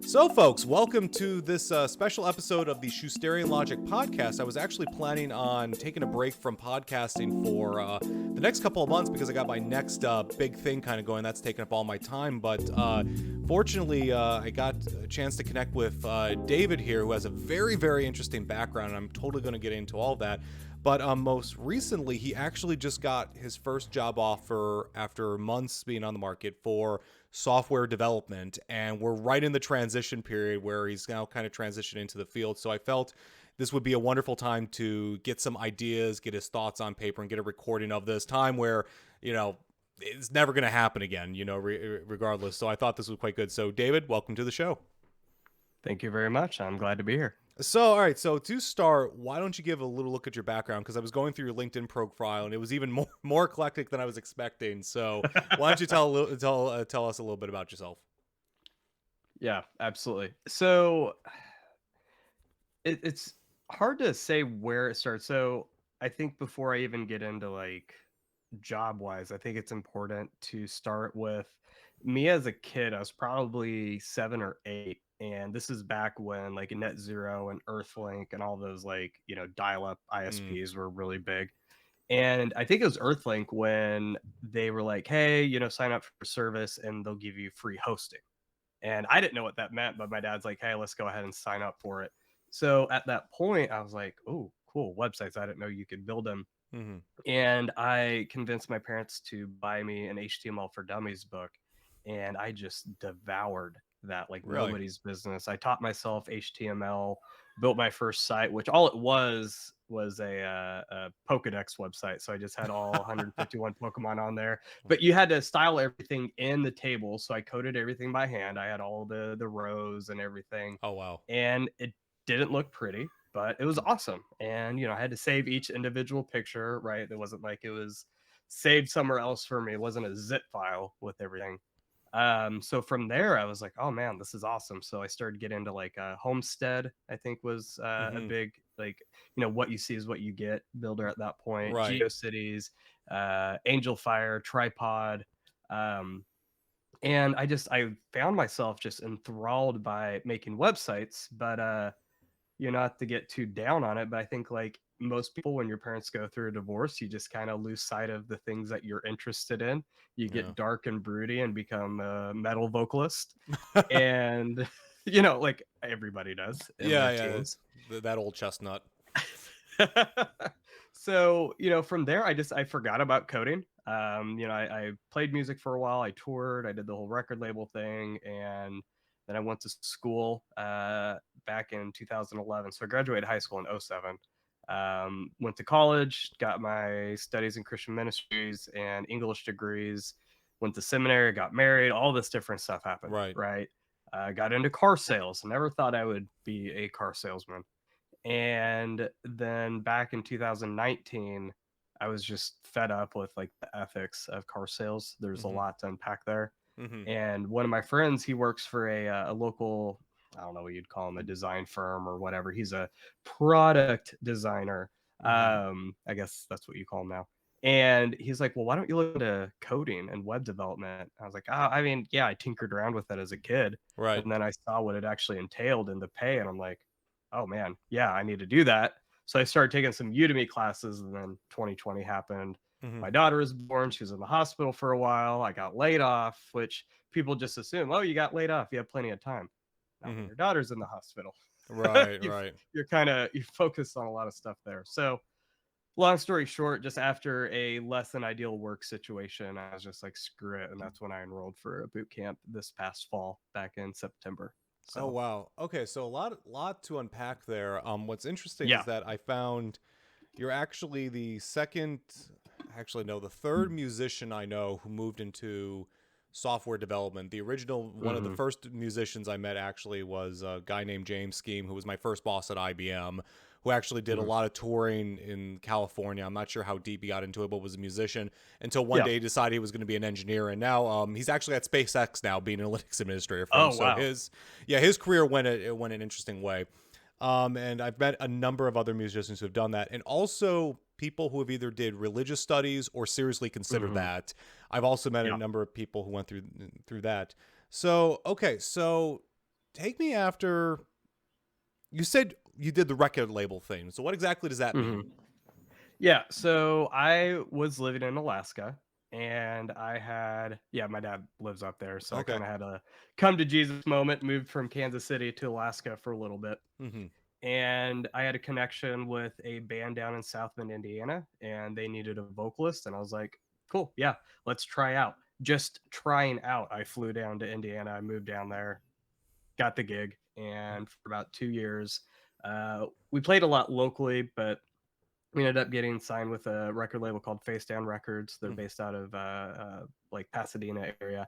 So, folks, welcome to this special episode of the Schusterian Logic podcast. I was actually planning on taking a break from podcasting for the next couple of months because I got my next big thing kind of going. That's taking up all my time. But fortunately, I got a chance to connect with David here, who has a very, very interesting background. And I'm totally going to get into all that. But most recently, he actually just got his first job offer after months being on the market for software development, and we're right in the transition period where he's now kind of transitioning into the field. So I felt this would be a wonderful time to get some ideas, get his thoughts on paper, and get a recording of this time where, it's never going to happen again, regardless. So I thought this was quite good. So David, welcome to the show. Thank you very much. I'm glad to be here. So, all right. So to start, why don't you give a little look at your background? Because I was going through your LinkedIn profile, and it was even more eclectic than I was expecting. So, why don't you tell us a little bit about yourself? Yeah, absolutely. So it's hard to say where it starts. So I think before I even get into like job wise, I think it's important to start with me as a kid. I was probably 7 or 8. And this is back when like Net Zero and Earthlink and all those dial up ISPs were really big. And I think it was Earthlink when they were like, hey, sign up for service and they'll give you free hosting. And I didn't know what that meant, but my dad's like, hey, let's go ahead and sign up for it. So at that point, I was like, oh, cool, websites. I didn't know you could build them. Mm-hmm. And I convinced my parents to buy me an HTML for Dummies book. And I just devoured that like Really? nobody's business. I taught myself HTML, built my first site, which all it was a Pokedex website. So I just had all 151 Pokemon on there, but you had to style everything in the table. So I coded everything by hand. I had all the rows and everything. Oh, wow. And it didn't look pretty, but it was awesome. And, I had to save each individual picture, right? It wasn't like it was saved somewhere else for me. It wasn't a zip file with everything. So from there I was like, oh man, this is awesome. So I started getting into like Homestead, I think was a big, like, what you see is what you get builder at that point. Right. GeoCities, Angel Fire, Tripod. And I found myself just enthralled by making websites, but not to get too down on it, but I think like most people, when your parents go through a divorce, you just kind of lose sight of the things that you're interested in. You Yeah. get dark and broody and become a metal vocalist. And, like everybody does in their Yeah. teens. That old chestnut. So, from there, I forgot about coding. I played music for a while. I toured. I did the whole record label thing. And then I went to school back in 2011. So I graduated high school in 07. Went to college, got my studies in Christian ministries and English degrees, went to seminary, got married, all this different stuff happened. Right. Got into car sales. Never thought I would be a car salesman. And then back in 2019, I was just fed up with like the ethics of car sales. There's a lot to unpack there. Mm-hmm. And one of my friends, he works for a local, I don't know what you'd call him, a design firm or whatever. He's a product designer. I guess that's what you call him now. And he's like, well, why don't you look into coding and web development? I was like, I mean, yeah, I tinkered around with it as a kid. Right. And then I saw what it actually entailed in the pay. And I'm like, oh man, yeah, I need to do that. So I started taking some Udemy classes, and then 2020 happened. Mm-hmm. My daughter was born. She was in the hospital for a while. I got laid off, which people just assume, oh, you got laid off. You have plenty of time. Now when your daughter's in the hospital. Right. You focus on a lot of stuff there. So long story short, just after a less than ideal work situation, I was just like, screw it. And that's when I enrolled for a boot camp this past fall back in September. So. Oh, wow. Okay, so a lot to unpack there. What's interesting Yeah. is that I found you're actually the third musician I know who moved into software development. The original one of the first musicians I met actually was a guy named James Scheme, who was my first boss at IBM, who actually did a lot of touring in California. I'm not sure how deep he got into it, but was a musician until one day he decided he was going to be an engineer. And now he's actually at SpaceX now being a Linux administrator for him. So his career went an interesting way. And I've met a number of other musicians who have done that. And also people who have either did religious studies or seriously considered that. I've also met a number of people who went through that. So, okay. So take me after you said you did the record label thing. So what exactly does that mean? Mhm. Yeah, so I was living in Alaska and I had my dad lives up there, so I Okay. kinda had a come to Jesus moment, moved from Kansas City to Alaska for a little bit. Mm-hmm. And I had a connection with a band down in South Bend, Indiana, and they needed a vocalist, and I was like, "Cool, yeah, let's try out." Just trying out, I flew down to Indiana, I moved down there, got the gig, and for about 2 years, we played a lot locally, but we ended up getting signed with a record label called Face Down Records. They're Mm-hmm. based out of like Pasadena area.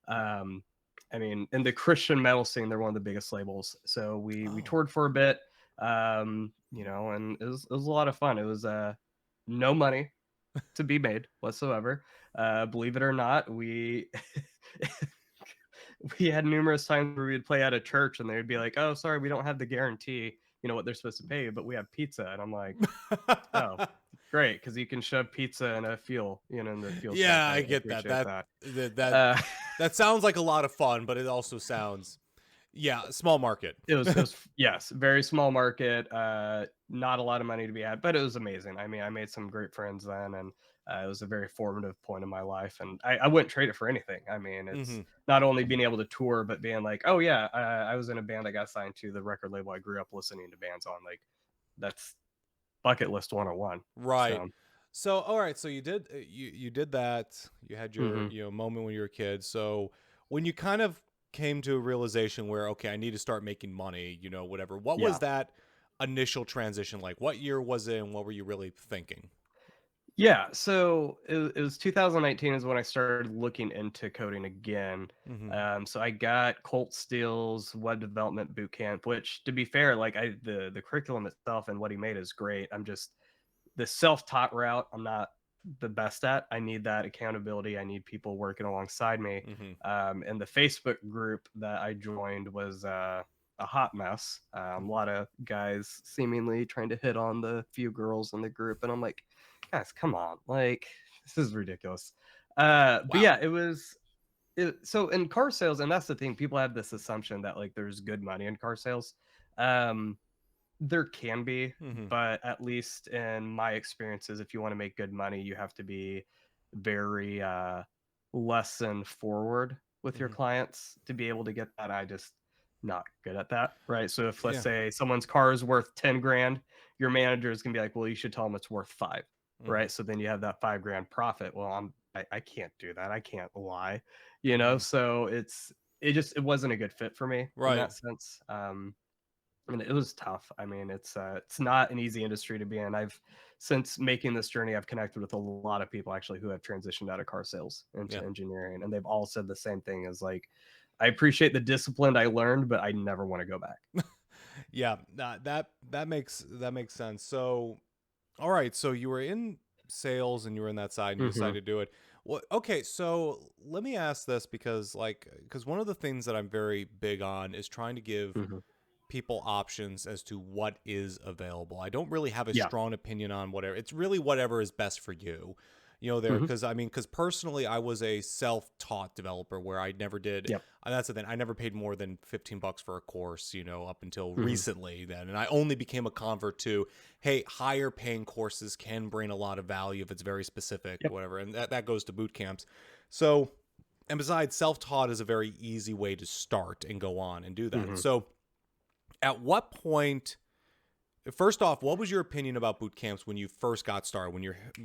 Um, I mean, in the Christian metal scene, they're one of the biggest labels. So we Oh. toured for a bit, and it was a lot of fun. It was no money to be made whatsoever. Believe it or not, we we had numerous times where we'd play at a church and they'd be like, "Oh, sorry, we don't have the guarantee, what they're supposed to pay you, but we have pizza." And I'm like, "Oh, great, because you can shove pizza in a fuel, in the fuel truck. Yeah, I I get that. appreciate that." That Uh, that sounds like a lot of fun, but it also sounds, yeah, small market. it was yes, very small market, not a lot of money to be had, but it was amazing. I mean, I made some great friends then, and it was a very formative point in my life, and I wouldn't trade it for anything. I mean, it's Mm-hmm. not only being able to tour, but being like, "Oh yeah, I was in a band that got signed to the record label I grew up listening to bands on." Like, that's bucket list 101. Right. So, So, all right. So you did you did that. You had your mhm, moment when you were a kid. So when you kind of came to a realization where okay, I need to start making money. Whatever. What was yeah. that initial transition like? What year was it, and what were you really thinking? Yeah, so it was 2019 is when I started looking into coding again. Mm-hmm. So I got Colt Steele's web development bootcamp, which, to be fair, like the curriculum itself and what he made is great. I'm just the self-taught route. I'm not the best at. I need that accountability. I need people working alongside me. Mm-hmm. And the Facebook group that I joined was a hot mess. A lot of guys seemingly trying to hit on the few girls in the group, and I'm like, guys, come on, like this is ridiculous. But Wow. yeah, so in car sales, and that's the thing, people have this assumption that like there's good money in car sales. Um, there can be, Mm-hmm. but at least in my experiences, if you want to make good money, you have to be very lesson forward with your Mm-hmm. clients to be able to get that. I just not good at that, right? So if let's Yeah. say someone's car is worth 10 grand, your manager is gonna be like, well, you should tell them it's worth five, Mm-hmm. right? So then you have that 5 grand profit. Well, I can't do that. I can't lie, Mm-hmm. so it wasn't a good fit for me in Right. that sense. And it was tough. I mean, it's not an easy industry to be in. I've since making this journey, I've connected with a lot of people actually who have transitioned out of car sales into Yeah. engineering, and they've all said the same thing: is like, I appreciate the discipline I learned, but I never want to go back. Yeah. That makes sense. So, all right. So you were in sales and you were in that side and you Hmm. decided to do it. Well, okay. So let me ask this because one of the things that I'm very big on is trying to give Hmm. people options as to what is available. I don't really have a Yeah. strong opinion on whatever. It's really whatever is best for you. There Hmm. because personally I was a self-taught developer where I never did Yep. and that's the thing. I never paid more than $15 for a course, up until Hmm. recently then. And I only became a convert to, hey, higher paying courses can bring a lot of value if it's very specific, Yep. whatever. And that goes to boot camps. So, and besides, self-taught is a very easy way to start and go on and do that. Hmm. So at what point, first off, what was your opinion about boot camps when you first got started,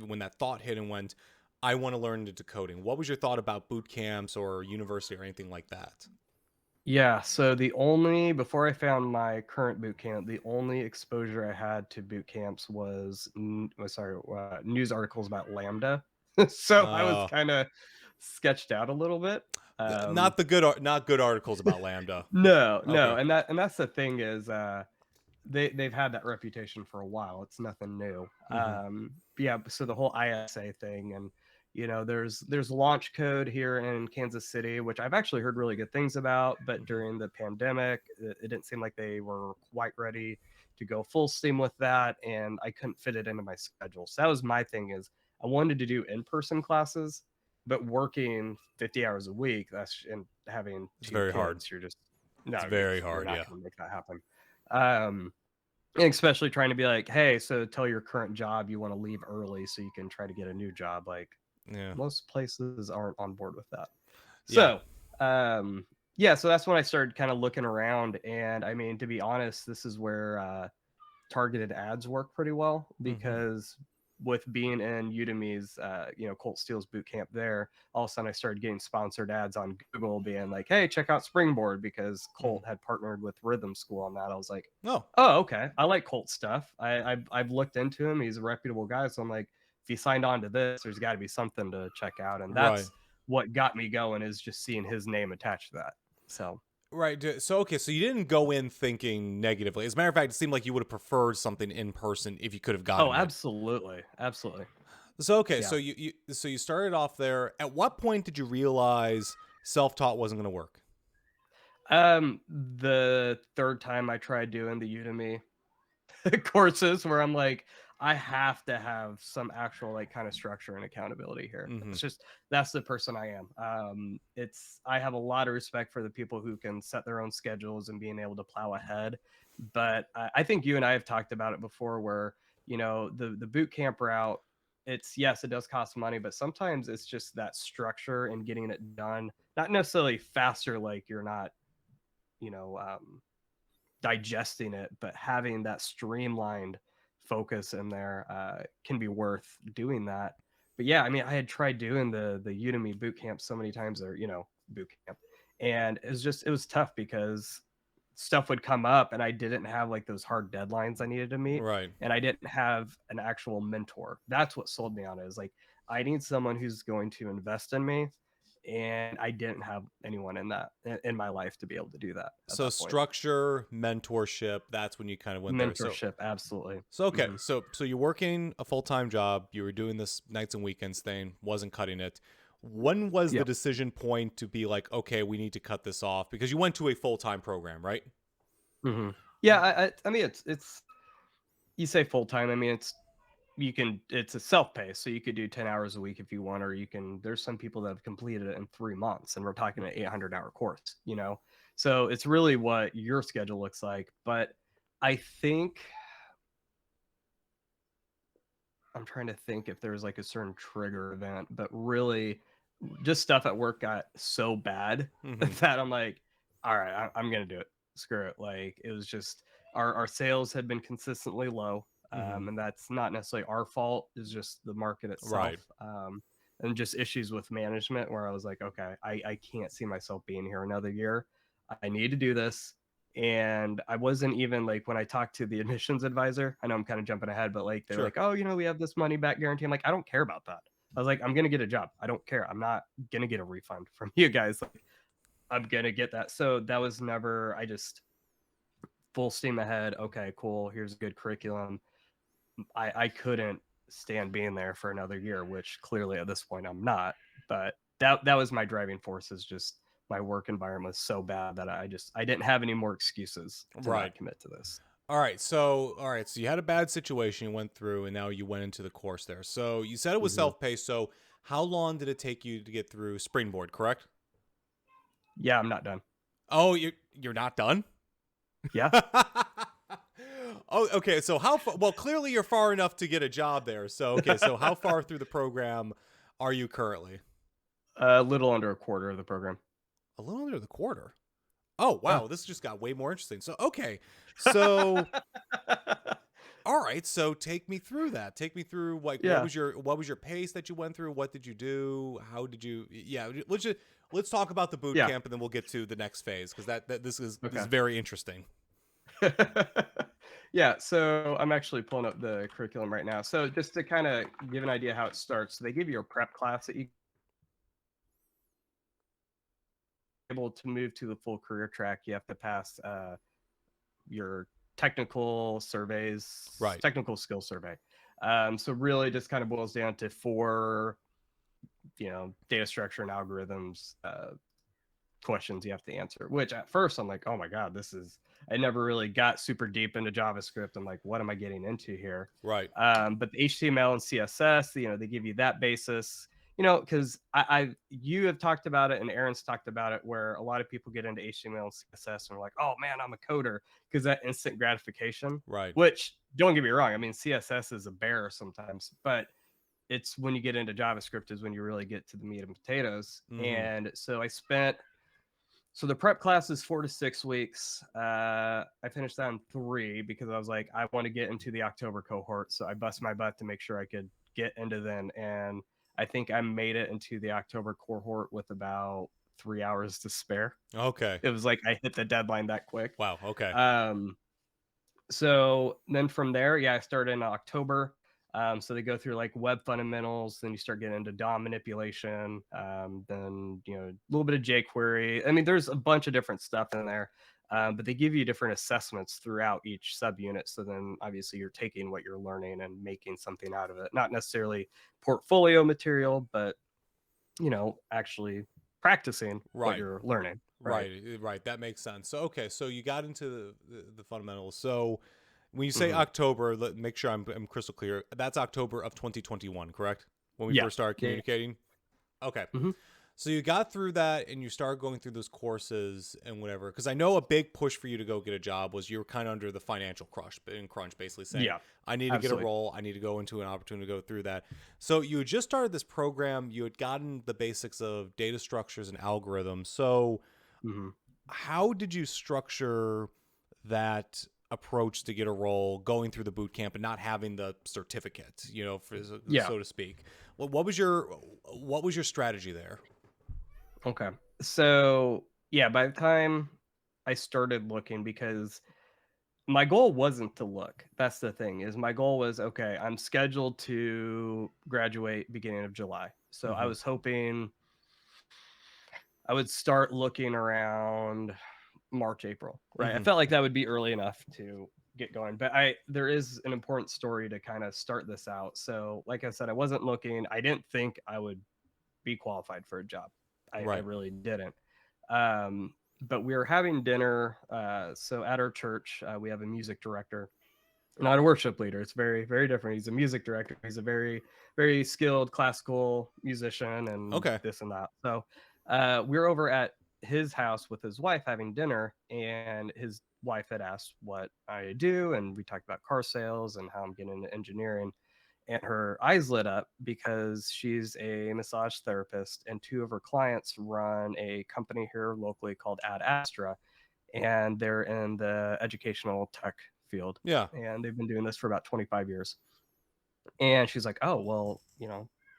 when that thought hit and went, I want to learn into coding? What was your thought about boot camps or university or anything like that? Yeah, so the only before I found my current boot camp, the only exposure I had to boot camps was news articles about Lambda. So I was Uh, kind of sketched out a little bit. not Um, the not good articles about Lambda. no, no, Okay. and that's the thing is they've had that reputation for a while. It's nothing new. Mm-hmm. Yeah, so the whole ISA thing, and there's launch code here in Kansas City, which I've actually heard really good things about. But Mm-hmm. during the pandemic, it didn't seem like they were quite ready to go full steam with that, and I couldn't fit it into my schedule. So that was my thing: is I wanted to do in-person classes, but working 50 hours a week, and having It's two very hard. kids, you're just No, It's very you're hard. not Yeah. going to make that happen. And especially trying to be like, hey, so tell your current job you want to leave early so you can try to get a new job. Like Yeah. most places aren't on board with that. Yeah. So, yeah, so that's when I started kind of looking around. And I mean, to be honest, this is where targeted ads work pretty well Mm-hmm. because with being in Udemy's, Colt Steele's bootcamp there, all of a sudden I started getting sponsored ads on Google being like, hey, check out Springboard because Mm-hmm. Colt had partnered with Rhythm School on that. I was like, Oh, oh, okay. I like Colt stuff. I've looked into him. He's a reputable guy. So I'm like, if he signed on to this, there's got to be something to check out. And right. that's what got me going is just seeing his name attached to that. So Right. So, okay. So you didn't go in thinking negatively. As a matter of fact, it seemed like you would have preferred something in person if you could have oh, gotten it. absolutely. Absolutely. So, okay. Yeah. So you started off there. At what point did you realize self-taught wasn't going to work? The third time I tried doing the Udemy courses where I'm like, I have to have some actual like kind of structure and accountability here. Mm-hmm. That's the person I am. I have a lot of respect for the people who can set their own schedules and being able to plow ahead. But I think you and I have talked about it before where, the boot camp route, it's yes, it does cost money, but sometimes it's just that structure and getting it done, not necessarily faster, like you're not, you know, digesting it, but having that streamlined focus in there can be worth doing that. But yeah, I mean, I had tried doing the Udemy boot camp so many times, or boot camp, and it was tough because stuff would come up, and I didn't have like those hard deadlines I needed to meet, Right. and I didn't have an actual mentor. That's what sold me on it. Is like I need someone who's going to invest in me, and I didn't have anyone in my life to be able to do that at So that point. structure, mentorship. That's when you kind of went there. So Mentorship, absolutely. So okay, Mhm. so you're working a full-time job, you were doing this nights and weekends thing, wasn't cutting it. When was the Yep. decision point to be like, okay, we need to cut this off? Because you went to a full-time program, right? Mhm. Yeah, I mean, it's you say full time. I mean, it's a self pay, so you could do 10 hours a week if you want, or you can. There's some people that have completed it in 3 months, and we're talking an 800-hour course. So it's really what your schedule looks like. But I think I'm trying to think if there's like a certain trigger event, but really just stuff at work got so bad Mm-hmm. that I'm like, all right, I'm gonna do it. Screw it. Like it was just our sales had been consistently low, Mm-hmm. and that's not necessarily our fault. It's just the market itself, Right. and just issues with management where I was like, okay, I can't see myself being here another year. I need to do this. And I wasn't even like when I talked to the admissions advisor. I know I'm kind of jumping ahead, but like they're Sure. like, oh, we have this money back guarantee. I'm like, I don't care about that. I was like, I'm gonna get a job. I don't care. I'm not gonna get a refund from you guys. Like, I'm gonna get that. So that was never. I just full steam ahead. Okay, cool. Here's a good curriculum. I couldn't stand being there for another year, which clearly at this point I'm not. But that was my driving force. Is just my work environment was so bad that I didn't have any more excuses to Right. not commit to this. All right, so you had a bad situation you went through and now you went into the course there. So you said it was Hmm. self-paced, so how long did it take you to get through Springboard, correct? Yeah, I'm not done. Oh, you're not done? Yeah. Oh, okay. So how far? Well, clearly you're far enough to get a job there. So okay. So how far through the program are you currently? A little under a quarter of the program. A little under the quarter. Oh Yeah. wow, this just got way more interesting. So okay. So all right. So take me through that. Take me through like Yeah. what was your pace that you went through? What did you do? How did you? Yeah. Let's talk about the boot Yeah. camp and then we'll get to the next phase because this is Okay. very interesting. Yeah, so I'm actually pulling up the curriculum right now. So just to kind of give an idea how it starts, so they give you a prep class that you able to move to the full career track. You have to pass your Right. technical skill survey. So really just kind of boils down to four, data structure and algorithms questions you have to answer, which at first I'm like, oh my God, I never really got super deep into JavaScript. I'm like, what am I getting into here? Right. But the HTML and CSS, they give you that basis. because you have talked about it and Aaron's talked about it, where a lot of people get into HTML and CSS and are like, oh man, I'm a coder, because that instant gratification, Right. which don't get me wrong. I mean, CSS is a bear sometimes, but it's when you get into JavaScript is when you really get to the meat and potatoes. Mm-hmm. And so so the prep class is 4 to 6 weeks. I finished that in 3 because I was like, I want to get into the October cohort. So I bust my butt to make sure I could get into then. And I think I made it into the October cohort with about 3 hours to spare. Okay. It was like I hit the deadline that quick. Wow. Okay. Um, so then from there, yeah, I started in October. So they go through like web fundamentals, then you start getting into DOM manipulation, then a little bit of jQuery. I mean, there's a bunch of different stuff in there, but they give you different assessments throughout each subunit. So then obviously you're taking what you're learning and making something out of it. Not necessarily portfolio material, but actually practicing what Right. you're learning. Right. Right. That makes sense. So okay, so you got into the fundamentals. So when you say Hmm. October, let make sure I'm crystal clear. That's October of 2021, correct? When we Yeah. first started Yeah. communicating. Okay. Hmm. So you got through that and you started going through those courses and whatever. Because I know a big push for you to go get a job was you were kind of under the financial crunch, basically saying, Yeah. I need to get a Absolutely. role. I need to go into an opportunity to go through that. So you had just started this program. You had gotten the basics of data structures and algorithms. So Hmm. how did you structure that approach to get a role going through the boot camp and not having the certificate, Yeah. so to speak? What was your strategy there? Okay. So, yeah, by the time I started looking, because my goal wasn't to look. That's the thing, is my goal was, okay, I'm scheduled to graduate beginning of July. So I Mm-hmm. was hoping I would start looking around March, April, right? I Mm-hmm. felt like that would be early enough to get going. But there is an important story to kind of start this out. So, like I said, I wasn't looking. I didn't think I would be qualified for a job. I Right. really didn't. But we were having dinner. So at our church, we have a music director, not a worship leader. It's very, very different. He's a music director. He's a very, very skilled classical musician and Okay. this and that. So we were over at his house with his wife having dinner, and his wife had asked what I do. And we talked about car sales and how I'm getting into engineering, and her eyes lit up because she's a massage therapist and 2 of her clients run a company here locally called Ad Astra, and they're in the educational tech field, Yeah. and they've been doing this for about 25 years. And she's like, oh well,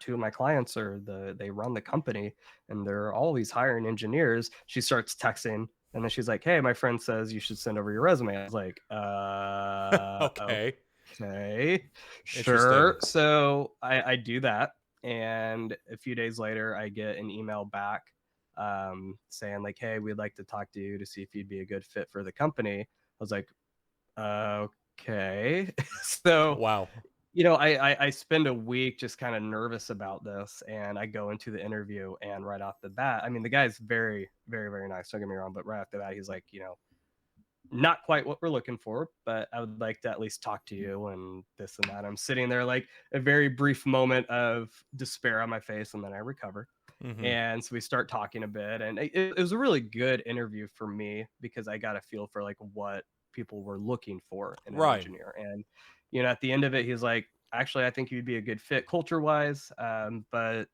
2 of my clients they run the company, and they're always hiring engineers. She starts texting, and then she's like, hey, my friend says you should send over your resume. I was like, Okay. okay, Interesting. sure. So I do that. And a few days later, I get an email back, saying, like, hey, we'd like to talk to you to see if you'd be a good fit for the company. I was like, okay. So, Wow. I spend a week just kind of nervous about this, and I go into the interview, and right off the bat, I mean, the guy's very, very, very nice. Don't get me wrong, but right off the bat, he's like, not quite what we're looking for, but I would like to at least talk to you and this and that. I'm sitting there like a very brief moment of despair on my face, and then I recover. Mm-hmm. And so we start talking a bit, and it was a really good interview for me because I got a feel for like what people were looking for in an Right. engineer. And at the end of it, he's like, actually, I think you'd be a good fit culture wise, but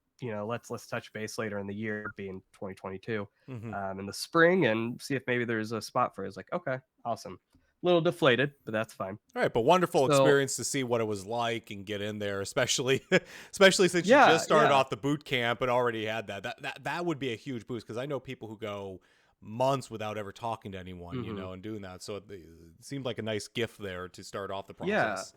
let's touch base later in the year, being 2022, Mm-hmm. in the spring, and see if maybe there's a spot for it. It's like, okay, awesome. A little deflated, but that's fine. All right, but wonderful So experience to see what it was like and get in there, especially especially since you yeah, just started yeah. off the boot camp and already had that. That would be a huge boost because I know people who go months without ever talking to anyone, Hmm. and doing that. So it seemed like a nice gift there to start off the Yeah. process.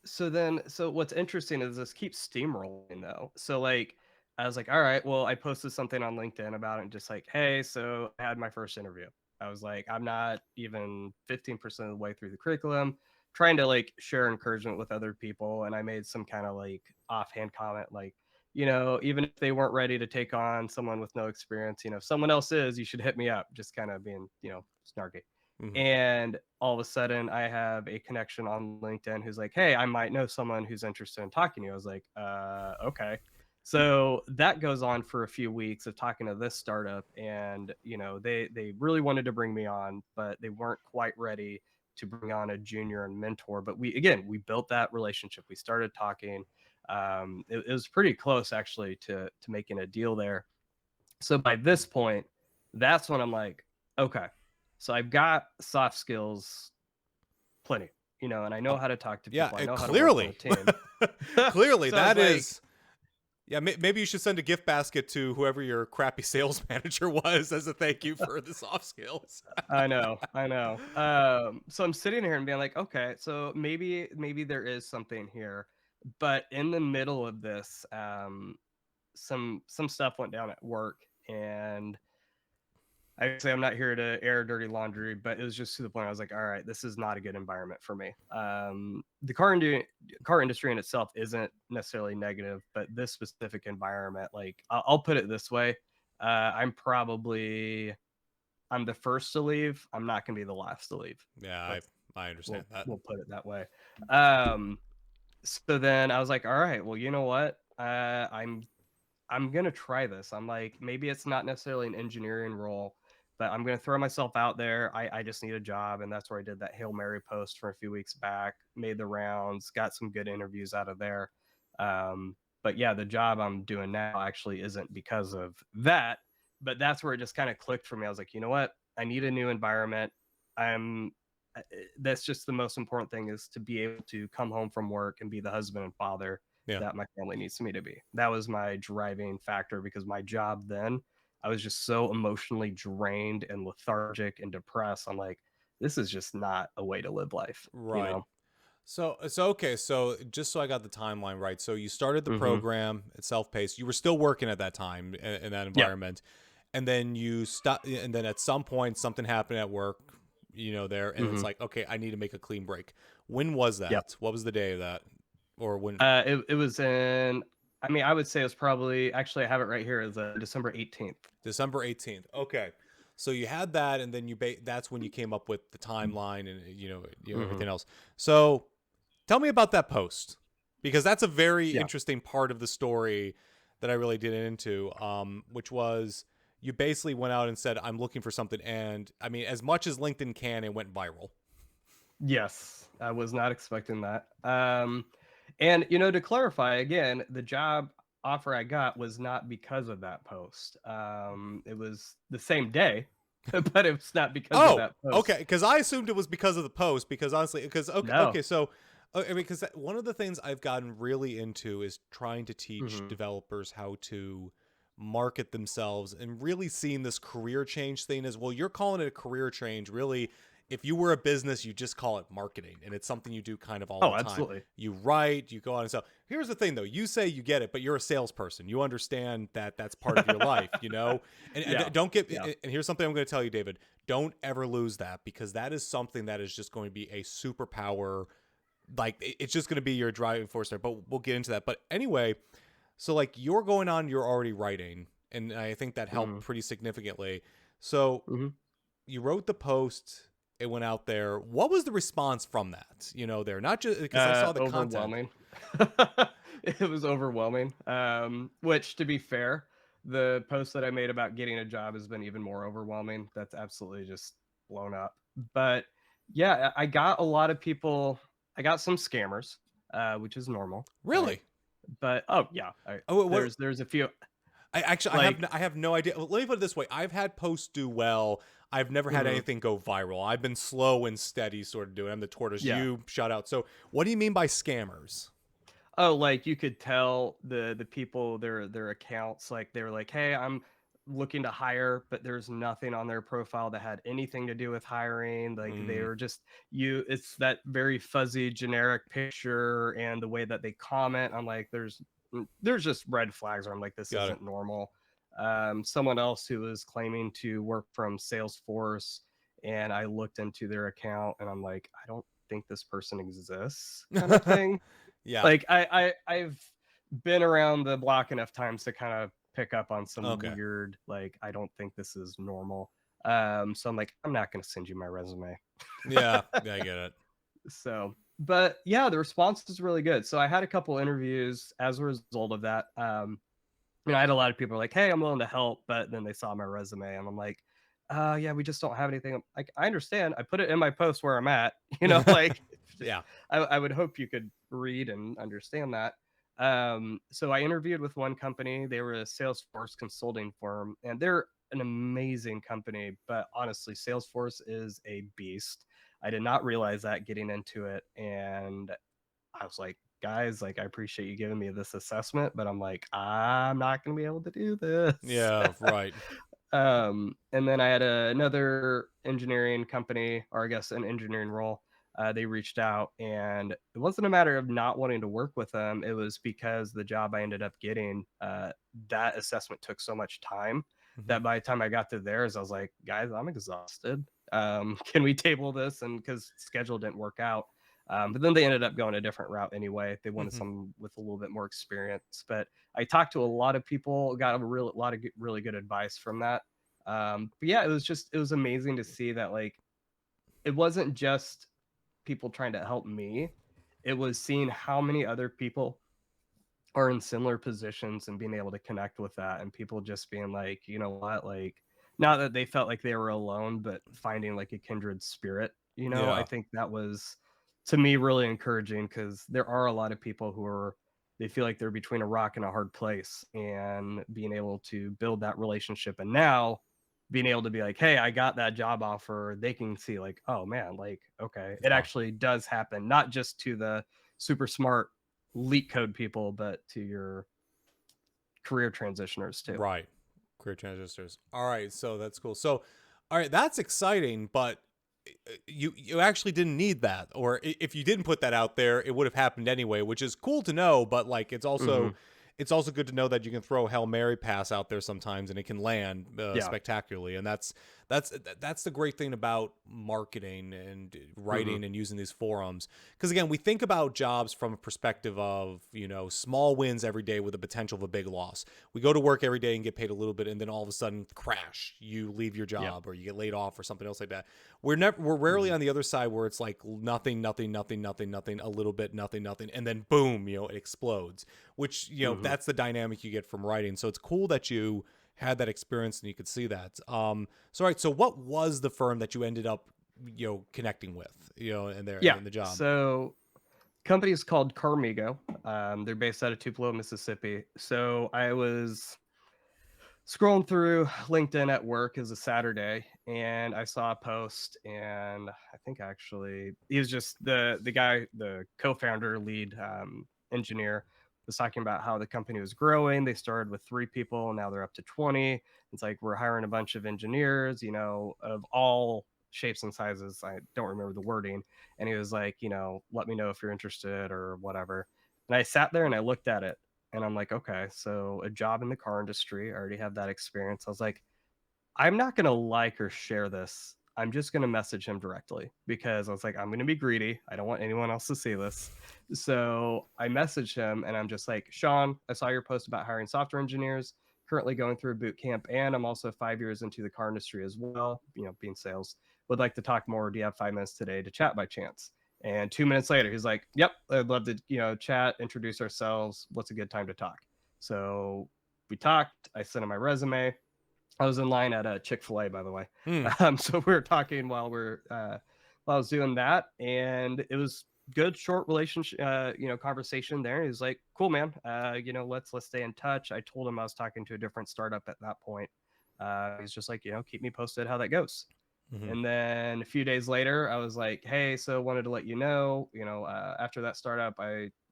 So what's interesting is this keeps steamrolling though. So like I was like, all right, well, I posted something on LinkedIn about it, and just like, hey, so I had my first interview. I was like, I'm not even 15% of the way through the curriculum, trying to like share encouragement with other people. And I made some kind of like offhand comment, like, even if they weren't ready to take on someone with no experience, if someone else is, you should hit me up, just kind of being, snarky. Mm-hmm. And all of a sudden I have a connection on LinkedIn who's like, hey, I might know someone who's interested in talking to you. I was like, okay. So that goes on for a few weeks of talking to this startup, and they really wanted to bring me on, but they weren't quite ready to bring on a junior and mentor. But we built that relationship. We started talking. It was pretty close actually to making a deal there. So by this point, that's when I'm like, okay, so I've got soft skills plenty, and I know how to talk to Yeah, people. I know how to work on a clearly. team. Clearly, So I was that like, is. Yeah, maybe you should send a gift basket to whoever your crappy sales manager was as a thank you for the soft skills. I know, I know. So I'm sitting here and being like, okay, so maybe there is something here, but in the middle of this, some stuff went down at work, and I say I'm not here to air dirty laundry, but it was just to the point I was like, all right, this is not a good environment for me. The car industry in itself isn't necessarily negative, but this specific environment, like I'll put it this way, I'm the first to leave. I'm not going to be the last to leave. Yeah, Let's I understand that. we'll put it that way. Um, so then I was like, all right, well, you know what? I'm gonna try this. I'm like, maybe it's not necessarily an engineering role, but I'm gonna throw myself out there. I just need a job, and that's where I did that Hail Mary post for a few weeks back. Made the rounds, got some good interviews out of there. But yeah, the job I'm doing now actually isn't because of that, but that's where it just kind of clicked for me. I was like, you know what? I need a new environment. I'm That's just the most important thing, is to be able to come home from work and be the husband and father Yeah. that my family needs me to be. That was my driving factor, because my job then, I was just so emotionally drained and lethargic and depressed. I'm like, this is just not a way to live life, you Right. know? So okay, so just so I got the timeline right. So you started the Mm-hmm. program at self-paced. You were still working at that time in that Yeah. environment. And then you stop and then at some point something happened at work, there, and it's Mm-hmm. like, okay, I need to make a clean break. When was Yep. that? What was the day of that? Or when It was in, I mean, I would say it was probably, actually, I have it right here, as December 18th. December 18th. Okay. So you had that and then that's when you came up with the timeline and Mm-hmm. everything else. So tell me about that post, because that's a very Yeah. interesting part of the story that I really didn't into, which was you basically went out and said, I'm looking for something. And I mean, as much as LinkedIn can, it went viral. Yes, I was not expecting that. And to clarify again, the job offer I got was not because of that post. It was the same day, but it was not because of Oh, that post. okay. Because I assumed it was because of the post. Because honestly, okay, No. okay. So, I mean, because one of the things I've gotten really into is trying to teach Hmm. developers how to market themselves, and really seeing this career change thing as well. You're calling it a career change. Really, if you were a business, you just call it marketing, and it's something you do kind of all Oh, the time. absolutely. You write, you go on and sell. Here's the thing, though. You say you get it, but you're a salesperson. You understand that that's part of your life, Yeah. And don't get. Yeah. And here's something I'm going to tell you, David. Don't ever lose that, because that is something that is just going to be a superpower. Like, it's just going to be your driving force there. But we'll get into that. But anyway, so like you're going on, you're already writing, and I think that helped Hmm. pretty significantly. So Hmm. you wrote the post, it went out there. What was the response from that? There, not just because I saw the content. Overwhelming. It was overwhelming. Which, to be fair, the post that I made about getting a job has been even more overwhelming. That's absolutely just blown up. But yeah, I got a lot of people. I got some scammers, which is normal, right? Really? But oh yeah, Oh, what? there's a few, I actually like, I have no idea. Let me put it this way: I've had posts do well. I've never had mhm, anything go viral. I've been slow and steady, sort of doing. I'm the tortoise. yeah. You shout out. So, what do you mean by scammers? Oh, like, you could tell the people, their accounts, like, they were like, "Hey, I'm looking to hire," but there's nothing on their profile that had anything to do with hiring. Like, they Mm, were just, it's that very fuzzy generic picture, and the way that they comment. I'm like, there's just red flags where I'm like, this got it. isn't normal. Someone else who was claiming to work from Salesforce, and I looked into their account, and I'm like, I don't think this person exists, kind of thing. Yeah. Like, I've been around the block enough times to kind of pick up on some Okay. weird, like, I don't think this is normal. So I'm like, I'm not going to send you my resume. Yeah. Yeah. I get it. So, but yeah, the response is really good. So I had a couple interviews as a result of that. I had a lot of people like, "Hey, I'm willing to help," but then they saw my resume, and I'm like, yeah, we just don't have anything." Like, I understand. I put it in my post where I'm at, like, just Yeah. I would hope you could read and understand that. So I interviewed with one company. They were a Salesforce consulting firm, and they're an amazing company. But honestly, Salesforce is a beast. I did not realize that getting into it, and I was like, guys, like, I appreciate you giving me this assessment, but I'm like, I'm not going to be able to do this. Yeah, right. And then I had another engineering company, or I guess an engineering role. They reached out, and it wasn't a matter of not wanting to work with them. It was because the job I ended up getting, that assessment took so much time Mhm. that by the time I got to theirs, I was like, guys, I'm exhausted. Can we table this? And because schedule didn't work out. But then they ended up going a different route anyway. They wanted Mhm. someone with a little bit more experience. But I talked to a lot of people, got a real lot of really good advice from that. But yeah, it was amazing to see that, like, it wasn't just people trying to help me. It was seeing how many other people are in similar positions and being able to connect with that, and people just being like, you know what, like, not that they felt like they were alone, but finding like a kindred spirit. I Yeah. think that was, to me, really encouraging, because there are a lot of people who are, they feel like they're between a rock and a hard place, and being able to build that relationship, and now being able to be like, hey, I got that job offer, they can see like, oh man, like, okay, it Yeah. actually does happen, not just to the super smart leak code people, but to your career transitioners too. Right. Career transistors. All right, so that's cool. So, all right, that's exciting, but you actually didn't need that, or if you didn't put that out there, it would have happened anyway, which is cool to know. But like, Hmm. it's also good to know that you can throw a Hail Mary pass out there sometimes, and it can land Yeah. spectacularly. And that's that's the great thing about marketing and Hmm. writing and using these forums. Because again, we think about jobs from a perspective of small wins every day with the potential of a big loss. We go to work every day and get paid a little bit, and then all of a sudden, crash, you leave your Yeah. job or you get laid off or something else like that. We're rarely Hmm. on the other side where it's like nothing, nothing, nothing, nothing, nothing, a little bit, nothing, nothing, and then boom, it explodes. Which Hmm. that's the dynamic you get from writing. So it's cool that you had that experience and you could see that. So all right, so what was the firm that you ended up connecting with in there Yeah. in the job? So company is called Carmigo. They're based out of Tupelo, Mississippi. So I was scrolling through LinkedIn at work. It was a Saturday, and I saw a post, and I think actually he was just the guy, the co-founder, lead engineer, was talking about how the company was growing. They started with 3 people, now they're up to 20. It's like, we're hiring a bunch of engineers, of all shapes and sizes. I don't remember the wording, and he was like, let me know if you're interested or whatever. And I sat there and I looked at it, and I'm like, okay, so a job in the car industry. I already have that experience. I was like, I'm not going to like or share this. I'm just going to message him directly, because I was like, I'm going to be greedy. I don't want anyone else to see this. So I messaged him, and I'm just like, Sean, I saw your post about hiring software engineers, currently going through a boot camp, and I'm also 5 years into the car industry as well, being sales. Would like to talk more. Do you have 5 minutes today to chat by chance? And 2 minutes later, he's like, yep, I'd love to, chat, introduce ourselves. What's a good time to talk? So we talked. I sent him my resume. I was in line at a Chick-fil-A, by the way. Hmm. So we were talking while I was doing that, and it was good, short relationship, conversation there. He was like, "Cool, man. Let's stay in touch." I told him I was talking to a different startup at that point. He's just like, keep me posted how that goes. Mm-hmm. And then a few days later, I was like, "Hey, so wanted to let you know, after that startup,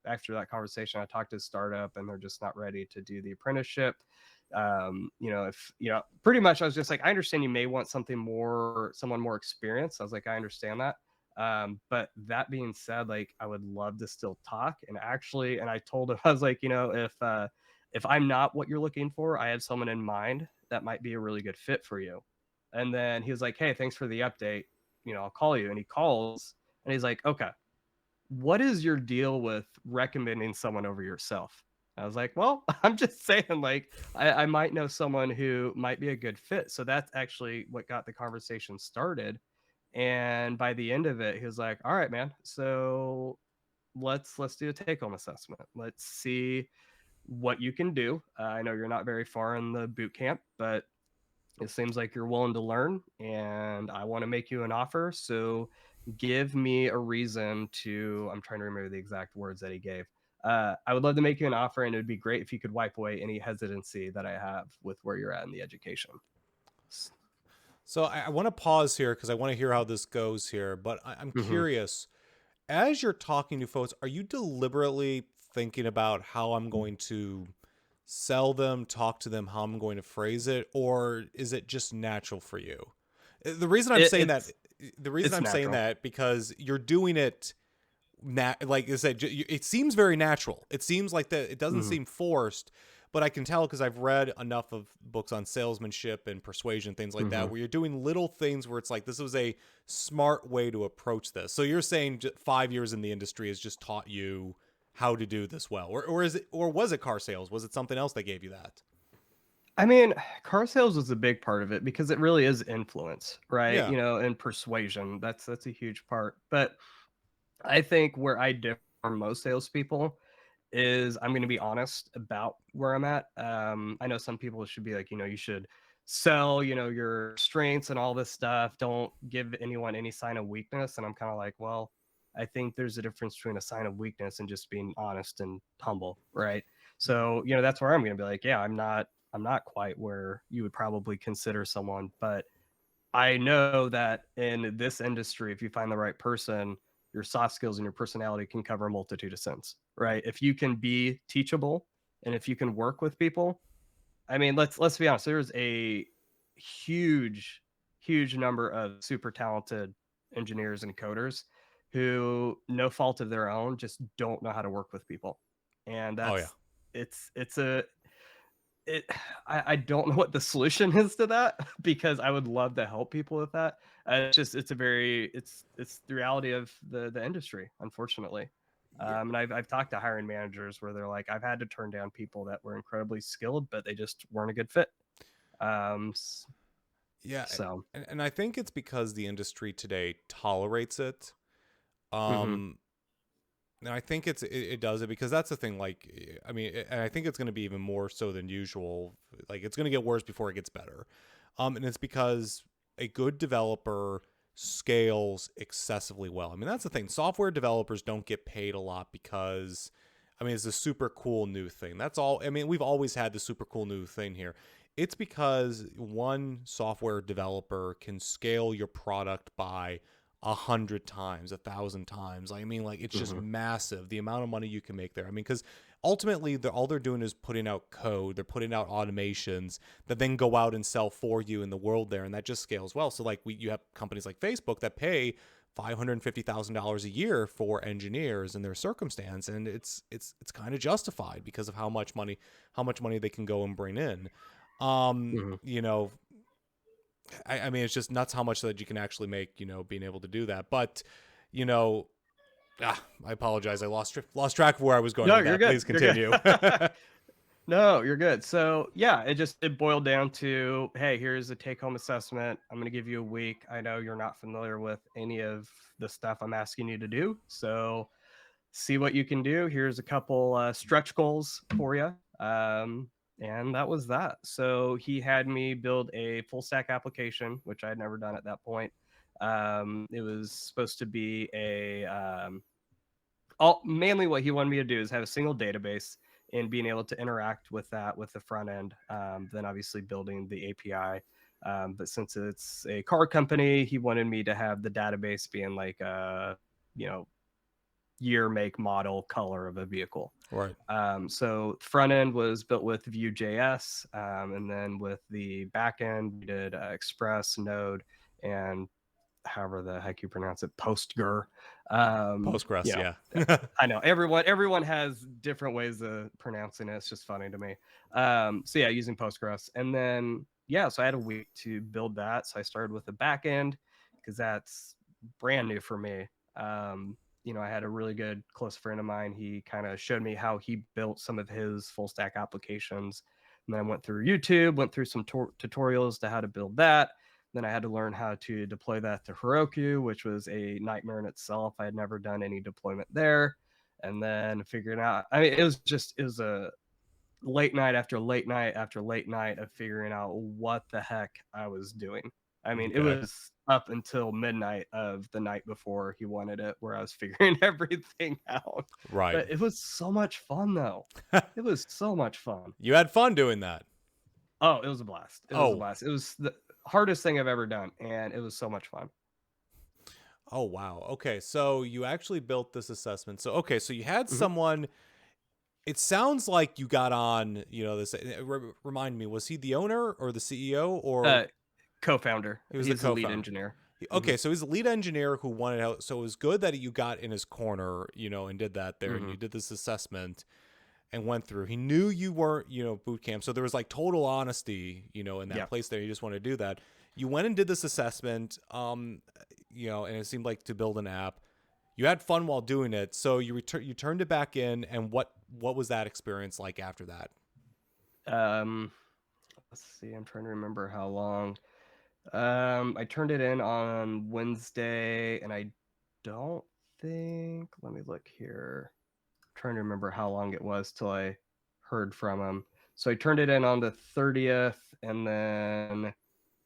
after that conversation, I talked to the startup, and they're just not ready to do the apprenticeship. If pretty much, I was just like, I understand you may want someone more experienced. I was like, I understand that. But that being said, like, I would love to still talk. And I told him, I was like, if I'm not what you're looking for, I have someone in mind that might be a really good fit for you." And then he was like, "Hey, thanks for the update. I'll call you." And he calls, and he's like, "Okay, what is your deal with recommending someone over yourself?" I was like, "Well, I'm just saying, like, I might know someone who might be a good fit." So that's actually what got the conversation started. And by the end of it, he was like, "All right, man. So let's do a take home assessment. Let's see what you can do. I know you're not very far in the boot camp, but it seems like you're willing to learn, and I want to make you an offer. So give me a reason to, I'm trying to remember the exact words that he gave. I would love to make you an offer, and it would be great if you could wipe away any hesitancy that I have with where you're at in the education. So I want to pause here because I want to hear how this goes here. But I'm Mm-hmm. curious, as you're talking to folks, are you deliberately thinking about how I'm going to sell them, talk to them, how I'm going to phrase it, or is it just natural for you? The reason I'm It, saying that, it's the reason it's I'm saying natural. that because you're doing it like I said, it seems very natural. It seems like that. It doesn't Mm-hmm. seem forced, but I can tell because I've read enough of books on salesmanship and persuasion, things like Mm-hmm. that, where you're doing little things where it's like this was a smart way to approach this. So you're saying 5 years in the industry has just taught you how to do this well, or is it, or was it car sales? Was it something else that gave you that? I mean, car sales was a big part of it because it really is influence, right? Yeah. You know, and persuasion. That's a huge part. But I think where I differ from most salespeople is I'm going to be honest about where I'm at. I know some people should be like, you should sell, your strengths and all this stuff. Don't give anyone any sign of weakness. And I'm kind of like, well, I think there's a difference between a sign of weakness and just being honest and humble, right? So, that's where I'm going to be like, yeah, I'm not quite where you would probably consider someone, but I know that in this industry, if you find the right person, your soft skills and your personality can cover a multitude of sins, right? If you can be teachable and if you can work with people, I mean, let's be honest. There's a huge, huge number of super talented engineers and coders who, no fault of their own, just don't know how to work with people, and Oh yeah. it's a it I don't know what the solution is to that because I would love to help people with that. It's a very it's the reality of the industry, unfortunately. Yeah. And I've talked to hiring managers where they're like, I've had to turn down people that were incredibly skilled, but they just weren't a good fit. Um, Yeah. so. And I think it's because the industry today tolerates it. Mhm. Um, And I think it does it because that's the thing. Like, I mean, and I think it's going to be even more so than usual. Like, it's going to get worse before it gets better. And it's because a good developer scales excessively well. I mean, that's the thing. Software developers don't get paid a lot because, I mean, it's a super cool new thing. That's all. I mean, we've always had the super cool new thing here. It's because one software developer can scale your product by 100 times, 1,000 times. I mean, like it's just Mhm. massive the amount of money you can make there. I mean, because ultimately, all they're doing is putting out code. They're putting out automations that then go out and sell for you in the world there, and that just scales well. So, like, you have companies like Facebook that pay $550,000 a year for engineers in their circumstance, and it's kind of justified because of how much money they can go and bring in. Mhm. You know, I mean, it's just nuts how much that you can actually make, being able to do that. But, you know, I apologize. I lost track of where I was going No, with you're that. Please good. You're good. continue. No, you're good. So yeah, it boiled down to, hey, here's a take home assessment. I'm gonna give you a week. I know you're not familiar with any of the stuff I'm asking you to do, so see what you can do. Here's a couple stretch goals for you. And that was that. So he had me build a full stack application, which I had never done at that point. It was supposed to be mainly what he wanted me to do is have a single database and being able to interact with that with the front end. Then obviously building the API. But since it's a car company, he wanted me to have the database being like you know, year, make, model, color of a vehicle. Right. So front end was built with Vue.js, and then with the back end, we did Express, Node, and however the heck you pronounce it, Postgre. Postgres, yeah. I know everyone has different ways of pronouncing it. It's just funny to me. So yeah, using Postgres, and then yeah, so I had a week to build that. So I started with the back end because that's brand new for me. I had a really good close friend of mine. He kind of showed me how he built some of his full stack applications. And then I went through YouTube, went through some tutorials to how to build that. Then I had to learn how to deploy that to Heroku, which was a nightmare in itself. I had never done any deployment there. And then figuring out, I mean, it was late night after late night after late night of figuring out what the heck I was doing. I mean, it Okay. was up until midnight of the night before he wanted it, where I was figuring everything out. Right. But it was so much fun, though. It was so much fun. You had fun doing that. Oh, it was a blast. It was a Oh. blast. It was the hardest thing I've ever done, and it was so much fun. Oh wow. Okay, so you actually built this assessment. So okay, so you had Mhm. someone. It sounds like you got on. This. Remind me, was he the owner or the CEO or Uh, Co-founder. he was the He's the lead co-founder? engineer. Okay, Mhm. so he's the lead engineer who wanted out. So it was good that you got in his corner, and did that there, and you Mhm. did this assessment and went through. He knew you weren't, boot camp. So there was like total honesty, in that Yeah. place there. You just want to do that. You went and did this assessment, and it seemed like to build an app. You had fun while doing it. So you turned it back in, and what was that experience like after that? Um, let's see. I'm trying to remember how long. I turned it in on Wednesday, and I don't think. Let me look here. I'm trying to remember how long it was till I heard from him. So I turned it in on the 30th, and then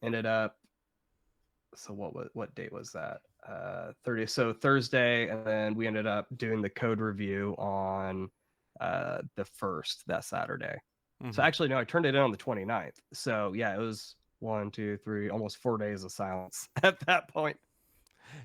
ended up. So what date was that? 30th. So Thursday, and then we ended up doing the code review on the first, that Saturday. So Mm-hmm. actually, no, I turned it in on the 29th. So yeah, it was 1, 2, 3, almost 4 days of silence at that point.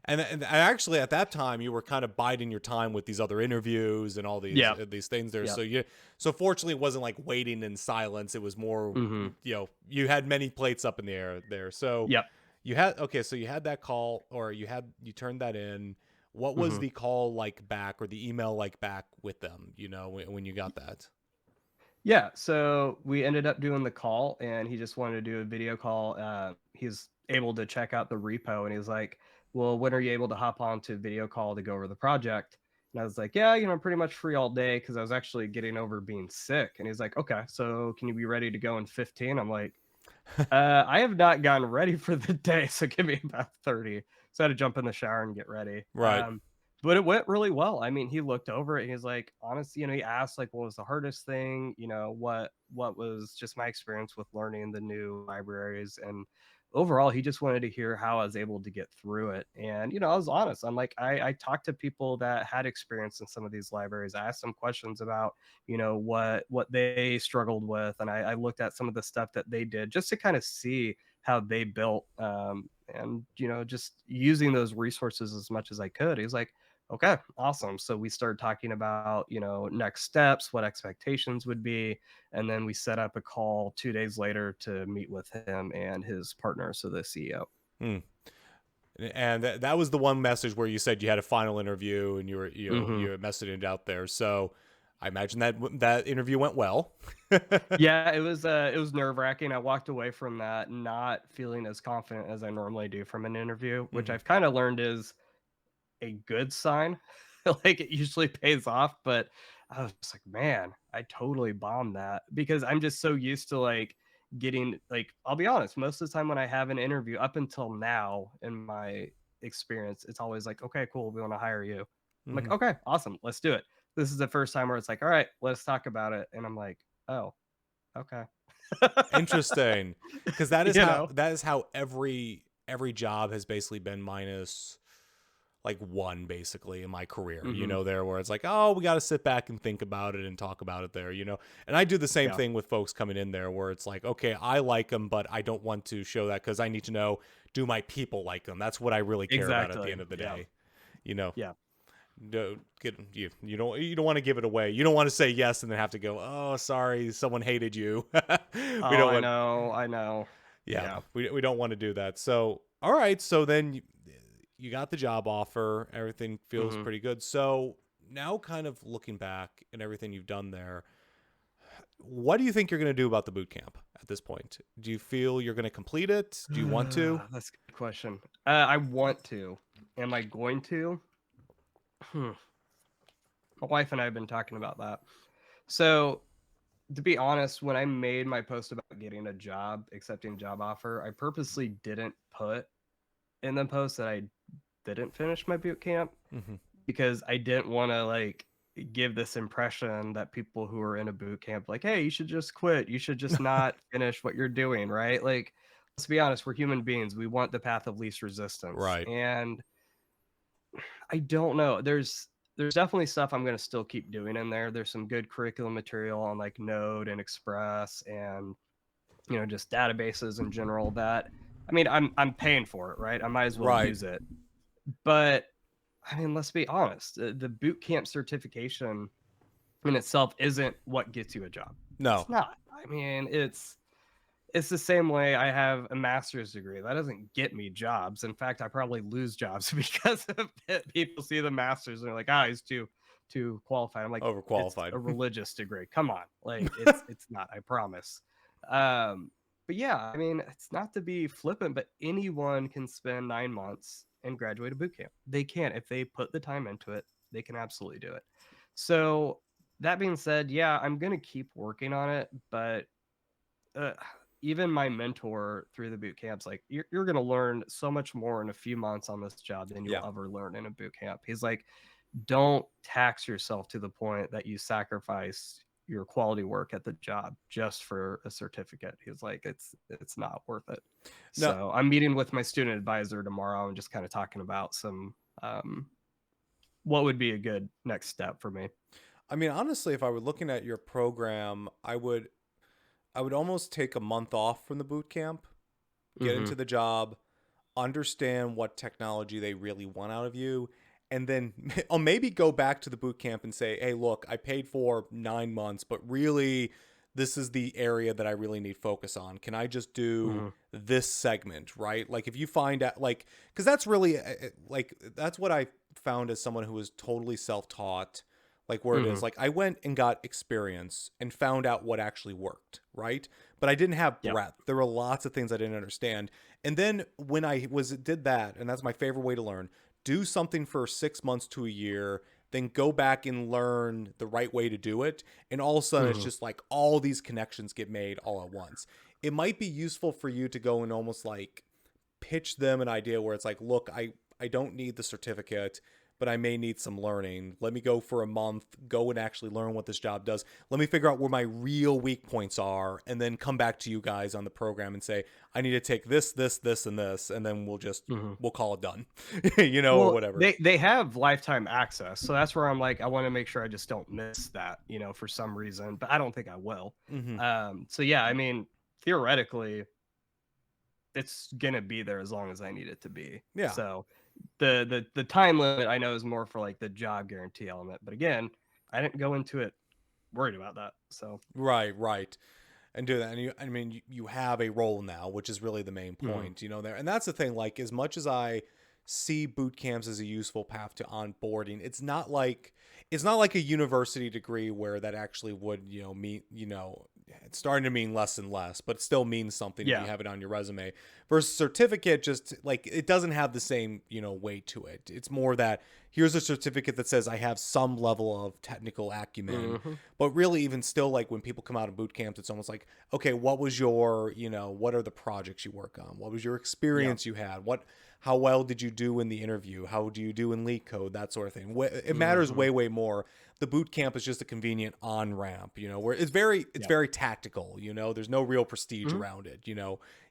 And actually, at that time, you were kind of biding your time with these other interviews and all these Yeah. these things there. Yeah. So fortunately, it wasn't like waiting in silence. It was more, Mm-hmm. you had many plates up in the air there. So Yep. so you had that call, or you turned that in. What was Mm-hmm. the call like back, or the email like back with them? When you got that. Yeah, so we ended up doing the call, and he just wanted to do a video call. He's able to check out the repo, and he's like, "Well, when are you able to hop on to video call to go over the project?" And I was like, "Yeah, I'm pretty much free all day because I was actually getting over being sick." And he's like, "Okay, so can you be ready to go in 15?" I'm like, I have not gotten ready for the day, so give me about 30. So I had to jump in the shower and get ready. Right. But it went really well. I mean, he looked over it and he's like, honestly, he asked like what was the hardest thing, what was just my experience with learning the new libraries. And overall, he just wanted to hear how I was able to get through it. And I was honest. I'm like, I talked to people that had experience in some of these libraries. I asked some questions about what they struggled with, and I looked at some of the stuff that they did just to kind of see how they built, and just using those resources as much as I could. He's like, okay, awesome. So we started talking about next steps, what expectations would be, and then we set up a call 2 days later to meet with him and his partner, so the CEO. Hmm. And that was the one message where you said you had a final interview, and you were Hmm. you were messaging it out there. So I imagine that interview went well. Yeah, it was nerve-wracking. I walked away from that not feeling as confident as I normally do from an interview, which Hmm. I've kind of learned is a good sign. Like, it usually pays off, but I was just like, man, I totally bombed that because I'm just so used to like getting, like, I'll be honest, most of the time when I have an interview up until now in my experience, it's always like, okay, cool, we want to hire you. I'm like, Hmm. okay, awesome, let's do it. This is the first time where it's like, all right, let's talk about it. And I'm like, oh, okay. Interesting, because you know? that is how every job has basically been minus like one basically in my career. Hmm. There where it's like, oh, we got to sit back and think about it and talk about it there. And I do the same Yeah, thing with folks coming in there where it's like, okay, I like them, but I don't want to show that because I need to know, do my people like them? That's what I really care about at the exactly. end of the Yeah. day. You know, Yeah. don't get you don't want to give it away. You don't want to say yes and then have to go, oh, sorry, someone hated you. We Oh, don't I want. know. I know. Yeah, Yeah. we don't want to do that. So all right, so then you got the job offer, everything feels Hmm. pretty good. So now, kind of looking back and everything you've done there, what do you think you're going to do about the boot camp at this point? Do you feel you're going to complete it? Do you want to? That's a good question. I want to. Am I going to? Hmm. My wife and I have been talking about that. So, to be honest, when I made my post about getting a job, accepting a job offer, I purposely didn't put in the post that I didn't finish my boot camp Hmm. because I didn't want to like give this impression that people who are in a boot camp, like, hey, you should just quit. You should just not finish what you're doing, right? Like, let's be honest, we're human beings. We want the path of least resistance. Right. And I don't know. There's definitely stuff I'm gonna still keep doing in there. There's some good curriculum material on like Node and Express and just databases in general that I mean I'm paying for it, right? I might as well Right. use it. But I mean, let's be honest. The boot camp certification in itself isn't what gets you a job. No. It's not. I mean, it's the same way I have a master's degree. That doesn't get me jobs. In fact, I probably lose jobs because of it. People see the master's and they're like, he's too qualified. I'm like, it's Overqualified. a religious degree. Come on. Like it's not, I promise. But yeah, I mean, it's not to be flippant, but anyone can spend 9 months and graduate a boot camp. They can. If they put the time into it, they can absolutely do it. So that being said, yeah, I'm gonna keep working on it, but uh, even my mentor through the boot camps, like you're going to learn so much more in a few months on this job than you'll Yeah. ever learn in a boot camp. He's like, don't tax yourself to the point that you sacrifice your quality work at the job just for a certificate. He's like, it's not worth it. No. So I'm meeting with my student advisor tomorrow and just kind of talking about some what would be a good next step for me. I mean, honestly, if I were looking at your program, I would almost take a month off from the boot camp, get Mm-hmm. into the job, understand what technology they really want out of you, and then I'll maybe go back to the boot camp and say, hey, look, I paid for 9 months, but really this is the area that I really need focus on. Can I just do Mm-hmm. this segment, right? Like if you find out, like, because that's really like that's what I found as someone who was totally self-taught, like where it Mm-hmm. is like I went and got experience and found out what actually worked, right? But I didn't have Yep. breadth. There were lots of things I didn't understand. And then when I did that, and that's my favorite way to learn, do something for 6 months to a year, then go back and learn the right way to do it. And all of a sudden, it's Mm-hmm. just like all these connections get made all at once. It might be useful for you to go and almost like pitch them an idea where it's like, look, I don't need the certificate, but I may need some learning. Let me go for a month, go and actually learn what this job does. Let me figure out where my real weak points are, and then come back to you guys on the program and say, I need to take this, this, and this, and then Mm-hmm. we'll call it done, or Well, whatever. they have lifetime access, so that's where I'm like, I want to make sure I just don't miss that, for some reason, but I don't think I will. Mm-hmm. So yeah, I mean, theoretically, it's gonna be there as long as I need it to be. Yeah. So the time limit I know is more for like the job guarantee element, but again, I didn't go into it worried about that. So Right, right. And do that. And I mean, you have a role now, which is really the main mhm. point, there. And that's the thing. Like, as much as I see boot camps as a useful path to onboarding, it's not like a university degree where that actually would, mean, it's starting to mean less and less, but it still means something if you Yeah. have it on your resume. Versus certificate, just like it doesn't have the same, weight to it. It's more that here's a certificate that says I have some level of technical acumen. Hmm. But really, even still, like when people come out of boot camps, it's almost like, okay, what was your, what are the projects you work on? What was your Yeah. experience you had? How well did you do in the interview? How do you do in leak code? That sort of thing. It matters Hmm. way, way more. The boot camp is just a convenient on ramp, where it's Yeah. very tactical. There's no real prestige Hmm. around it.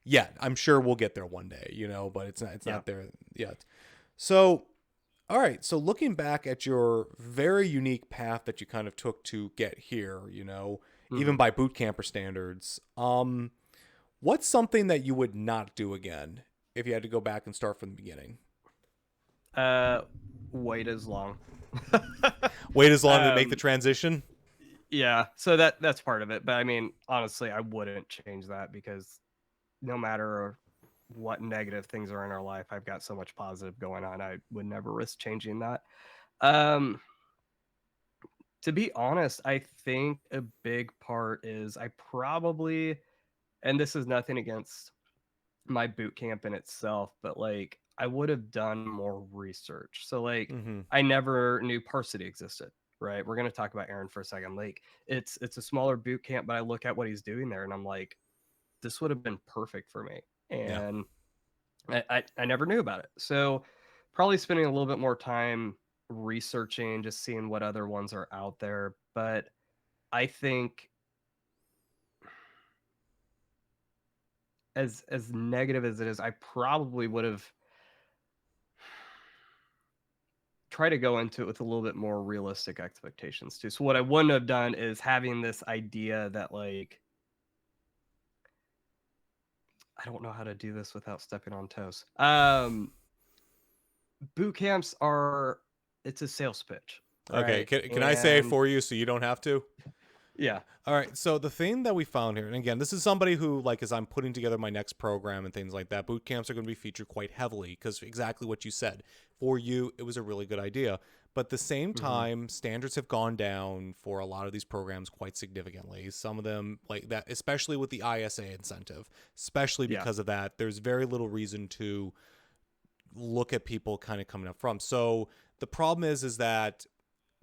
Yet I'm sure we'll get there one day. But it's Yeah. not there yet. So all right. So looking back at your very unique path that you kind of took to get here, Hmm. even by boot camper standards, what's something that you would not do again if you had to go back and start from the beginning? Uh, Wait as long. Wait as long to make the um, transition? yeah. So that's part of it, but I mean, honestly, I wouldn't change that because no matter what negative things are in our life, I've got so much positive going on. I would never risk changing that. Um, to be honest, I think a big part is I probably, and this is nothing against my boot camp in itself, but like I would have done more research. So like Mm-hmm. I never knew Parsity existed. Right. We're gonna talk about Aaron for a second. Like it's a smaller boot camp, but I look at what he's doing there and I'm like, this would have been perfect for me. Yeah. And I never knew about it. So probably spending a little bit more time. researching, just seeing what other ones are out there. But I think as negative as it is, I probably would have tried to go into it with a little bit more realistic expectations too. So what I wouldn't have done is having this idea that like I don't know how to do this without stepping on toes. Boot camps are it's a sales pitch, Okay, right? can I say it And for you so you don't have to? yeah. All right. So the thing that we found here, and again, this is somebody who, like, as I'm putting together my next program and things like that, boot camps are going to be featured quite heavily because exactly what you said. For you, it was a really good idea. But at the same Mm-hmm. time, standards have gone down for a lot of these programs quite significantly. Some of them, like that, especially with the ISA incentive, especially Yeah. because of that, there's very little reason to look at people kind of coming up from. So the problem is that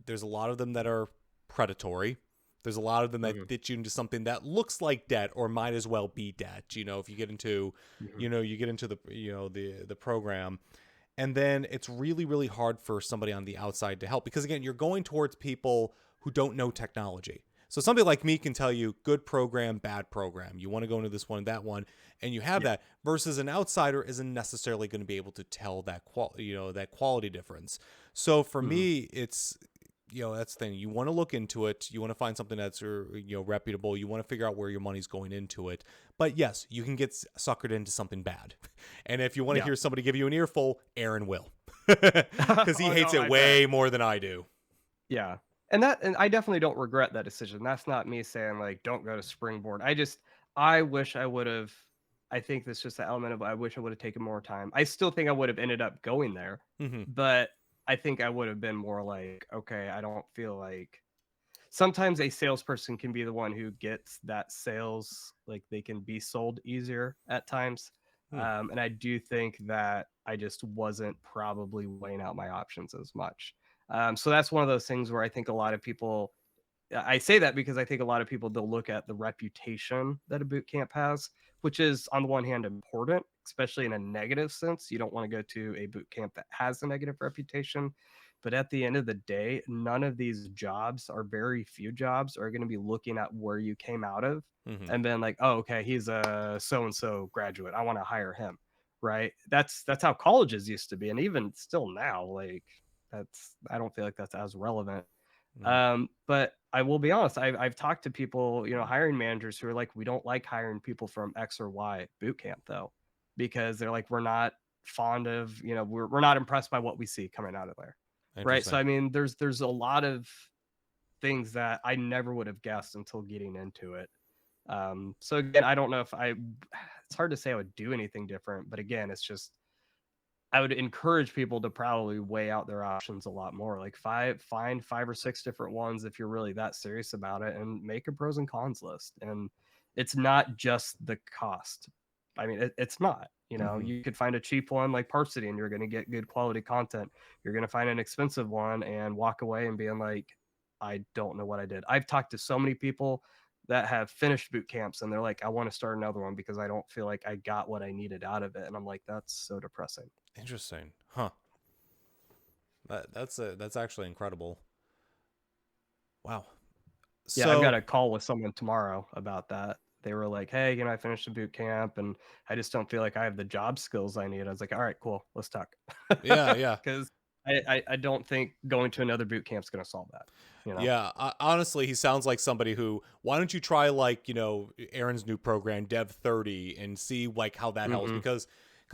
there's a lot of them that are predatory. There's a lot of them Mm-hmm. that get you into something that looks like debt or might as well be debt. You know, if you get into, Mm-hmm. you get into the program, and then it's really really hard for somebody on the outside to help because again, you're going towards people who don't know technology. So somebody like me can tell you good program, bad program. You want to go into this one, that one, and you have Yeah. that. Versus an outsider isn't necessarily going to be able to tell that that quality difference. So for Mm-hmm. me, it's that's the thing. You want to look into it. You want to find something that's reputable. You want to figure out where your money's going into it. But yes, you can get suckered into something bad. And if you want to Yeah. hear somebody give you an earful, Aaron will, because he Oh hates no, it I bet. way more than I do. Yeah. And I definitely don't regret that decision. That's not me saying like don't go to Springboard. I wish I would have I think that's just the element of I wish I would have taken more time. I still think I would have ended up going there, Mm-hmm. but I think I would have been more like, okay, I don't feel like sometimes a salesperson can be the one who gets that sales, like they can be sold easier at times. Hmm. And I do think that I just wasn't probably weighing out my options as much. So that's one of those things where I think a lot of people, I say that because I think a lot of people they'll look at the reputation that a boot camp has, which is on the one hand important, especially in a negative sense. You don't want to go to a boot camp that has a negative reputation. But at the end of the day, none of these jobs or very few jobs are going to be looking at where you came out of Mm-hmm. and then like, oh, okay, he's a so and so graduate. I want to hire him. Right. That's how colleges used to be. And even still now, like that's I don't feel like that's as relevant. Mm-hmm. But I will be honest, I've talked to people, hiring managers who are like, we don't like hiring people from X or Y boot camp though, because they're like, we're not fond of, we're not impressed by what we see coming out of there. Right. So Interesting. I mean, there's a lot of things that I never would have guessed until getting into it. So again, I don't know if I it's hard to say I would do anything different, but again, it's just I would encourage people to probably weigh out their options a lot more. Like find 5 or 6 different ones if you're really that serious about it and make a pros and cons list. And it's not just the cost. I mean, it's not. Mm-hmm. You could find a cheap one like Parsity and you're going to get good quality content. You're going to find an expensive one and walk away and being like, I don't know what I did. I've talked to so many people that have finished boot camps and they're like, I want to start another one because I don't feel like I got what I needed out of it. And I'm like, that's so depressing. Interesting. Huh. That's actually incredible. Wow. Yeah, I've got So a call with someone tomorrow about that. They were like, "Hey, I finished the boot camp and I just don't feel like I have the job skills I need." I was like, "All right, cool. Let's talk." yeah, yeah. Cuz I don't think going to another boot camp is going to solve that, you know. Yeah, honestly, he sounds like somebody who. Why don't you try like Aaron's new program, Dev 30, and see like how that helps? Mhm. Because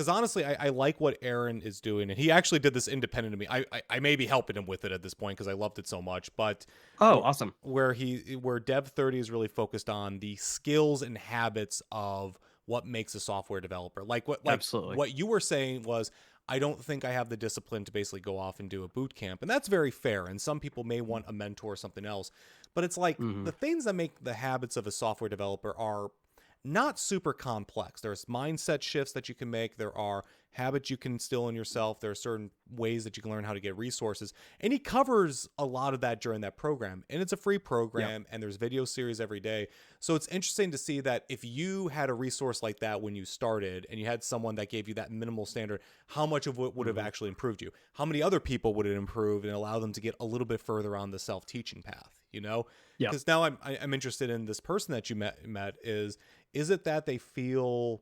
honestly, I like what Aaron is doing, and he actually did this independent of me. I may be helping him with it at this point because I loved it so much, but Oh, wh- awesome. where Dev 30 is really focused on the skills and habits of what makes a software developer. Like Absolutely. what you were saying was I don't think I have the discipline to basically go off and do a boot camp. And that's very fair. And some people may want a mentor or something else. But it's like Mhm. the things that make the habits of a software developer are not super complex. There's mindset shifts that you can make. There are habits you can instill in yourself. There are certain ways that you can learn how to get resources. And he covers a lot of that during that program. And it's a free Yeah. program and there's video series every day. So it's interesting to see that if you had a resource like that when you started and you had someone that gave you that minimal standard, how much of it would have Hmm. actually improved you? How many other people would it improve and allow them to get a little bit further on the self-teaching path, you know? Yeah. Because now I'm interested in this person that you met is it that they feel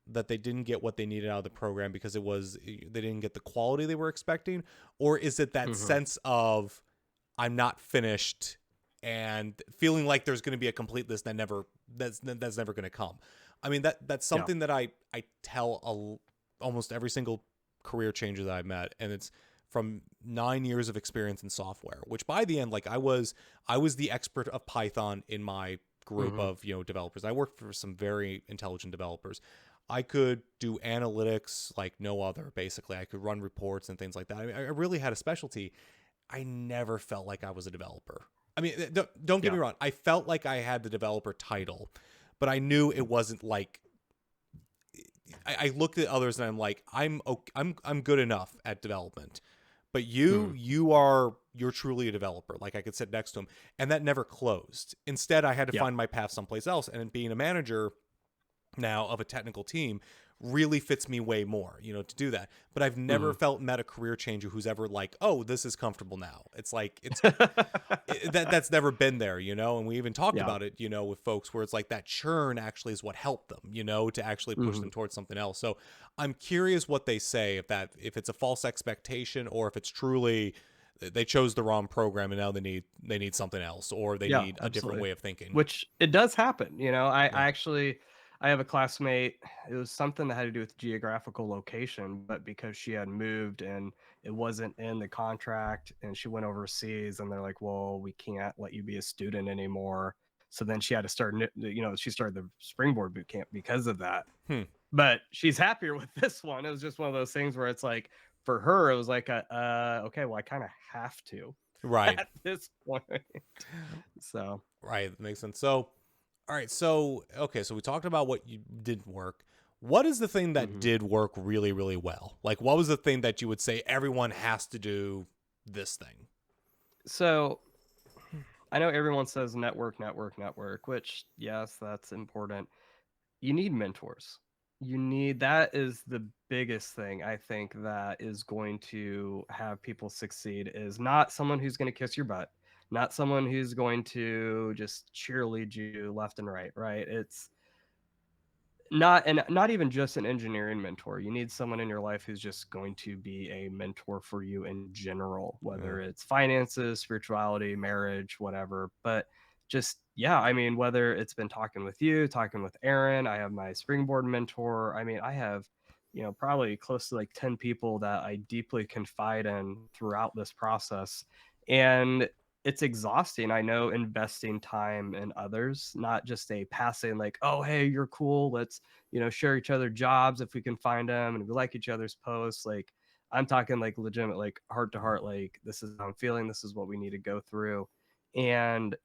that they didn't get what they needed out of the program because they didn't get the quality they were expecting, or is it that Hmm. sense of I'm not finished and feeling like there's going to be a complete list that's never going to come? I mean, that's Yeah. something that I tell almost every single career changer that I've met, and it's from 9 years of experience in software, which by the end, like I was the expert of Python in my group Hmm. of developers. I worked for some very intelligent developers. I could do analytics like no other. Basically, I could run reports and things like that. I mean, I really had a specialty. I never felt like I was a developer. I mean, don't get Yeah. me wrong. I felt like I had the developer title, but I knew it wasn't like. I looked at others and I'm like, I'm good enough at development, but Hmm. you're truly a developer. Like I could sit next to him, and that never closed. Instead, I had to Yeah. find my path someplace else. And being a manager now of a technical team really fits me way more, to do that. But I've never Hmm. met a career changer who's ever like, oh, this is comfortable now. It's like that's never been there, and we even talked Yeah. about it, with folks where it's like that churn actually is what helped them, to actually push Hmm. them towards something else. So I'm curious what they say, if it's a false expectation or if it's truly they chose the wrong program and now they need something else, or they Yeah, need a different absolutely. way of thinking. Which it does happen, Yeah. I have a classmate, it was something that had to do with geographical location, but because she had moved and it wasn't in the contract and she went overseas and they're like, "Well, we can't let you be a student anymore." So then she had to she started the Springboard boot camp because of that. Hmm. But she's happier with this one. It was just one of those things where it's like for her it was like okay, well I kind of have to Right. at this point. So, Right, that makes sense. So, all right, so okay, so we talked about what you didn't work. What is the thing that mhm. did work really, really well? Like, what was the thing that you would say everyone has to do this thing? So I know everyone says network, network, network, which yes, that's important. You need mentors. That is the biggest thing I think that is going to have people succeed is not someone who's going to kiss your butt, not someone who's going to just cheerlead you left and right, right? It's not even just an engineering mentor. You need someone in your life who's just going to be a mentor for you in general, Yeah. whether it's finances, spirituality, marriage, whatever. But just yeah, I mean, whether it's been talking with you, talking with Aaron, I have my Springboard mentor. I mean, I have, probably close to like 10 people that I deeply confide in throughout this process. And it's exhausting. I know investing time in others, not just a passing like, oh, hey, you're cool. Let's, share each other jobs if we can find them and we like each other's posts. Like I'm talking like legitimate, like heart to heart, like this is how I'm feeling. This is what we need to go through. And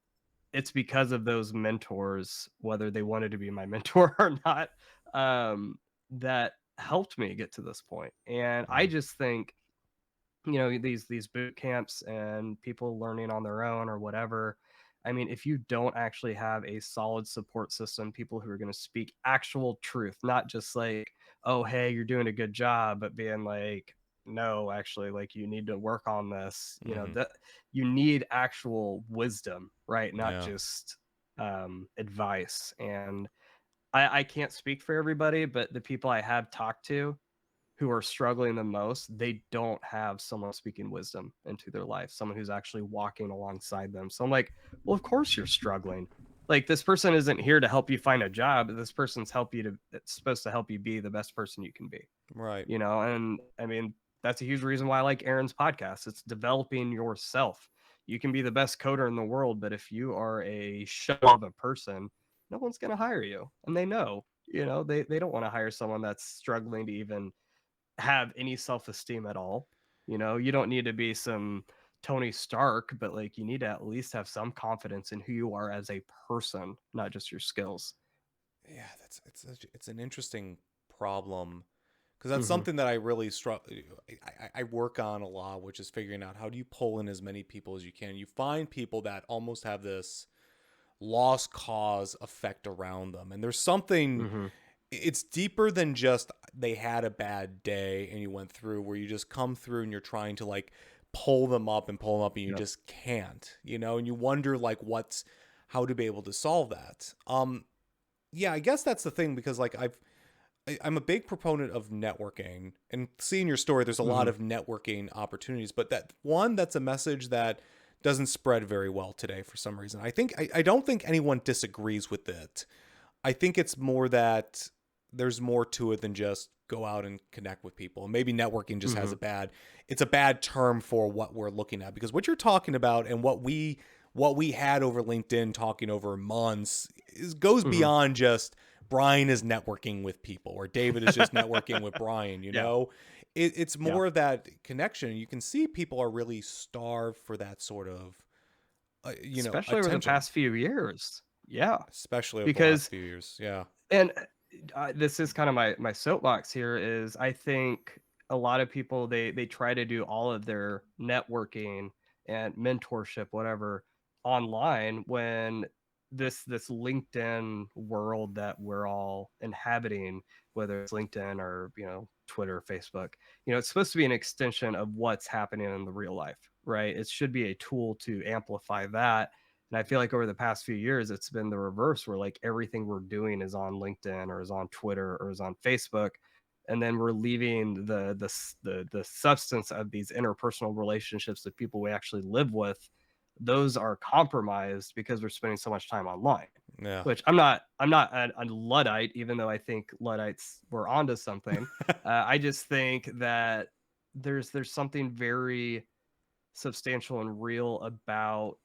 it's because of those mentors, whether they wanted to be my mentor or not, that helped me get to this point. And I Yeah. just think these boot camps and people learning on their own or whatever, I mean, if you don't actually have a solid support system, people who are going to speak actual truth, not just like, oh hey, you're doing a good job, but being like, no, actually, like you need to work on this, Mm-hmm. that you need actual wisdom, right? Not Yeah. just advice. And I can't speak for everybody, but the people I have talked to who are struggling the most, they don't have someone speaking wisdom into their life, someone who's actually walking alongside them. So I'm like, well, of course you're struggling. Like this person isn't here to help you find a job. This person's it's supposed to help you be the best person you can be, Right. and I mean, that's a huge reason why I like Aaron's podcast. It's developing yourself. You can be the best coder in the world, but if you are a shell of a person, no one's going to hire you. And they know, they don't want to hire someone that's struggling to even have any self-esteem at all. You don't need to be some Tony Stark, but like you need to at least have some confidence in who you are as a person, not just your skills. Yeah, it's an interesting problem because that's Hmm. something that I really I work on a lot, which is figuring out how do you pull in as many people as you can. You find people that almost have this lost cause effect around them. And there's something, Mm-hmm. it's deeper than just they had a bad day and you went through, where you just come through and you're trying to like pull them up and pull them up and you Yep. just can't, and you wonder like how to be able to solve that. Yeah, I guess that's the thing, because like I'm a big proponent of networking, and seeing your story, there's a lot Mm-hmm. of networking opportunities, but that's a message that doesn't spread very well today for some reason. I don't think anyone disagrees with it. I think it's more that there's more to it than just go out and connect with people. And maybe networking just has Mm-hmm. it's a bad term for what we're looking at, because what you're talking about and what we had over LinkedIn talking over months goes Mm-hmm. beyond just Brian is networking with people or David is just networking with Brian, Yeah. It's Yeah. more of that connection. You can see people are really starved for that sort of, Especially over the attention, past few years. Yeah. especially over the last Because few years. Yeah. and this is kind of my soapbox here is I think a lot of people they try to do all of their networking and mentorship whatever online when this LinkedIn world that we're all inhabiting, whether it's LinkedIn or Twitter, Facebook, it's supposed to be an extension of what's happening in the real life, right? It should be a tool to amplify that. And I feel like over the past few years, it's been the reverse, where like everything we're doing is on LinkedIn or is on Twitter or is on Facebook, and then we're leaving the substance of these interpersonal relationships that people we actually live with. Those are compromised because we're spending so much time online. Yeah. Which I'm not a luddite, even though I think luddites were onto something. I just think that there's something very substantial and real about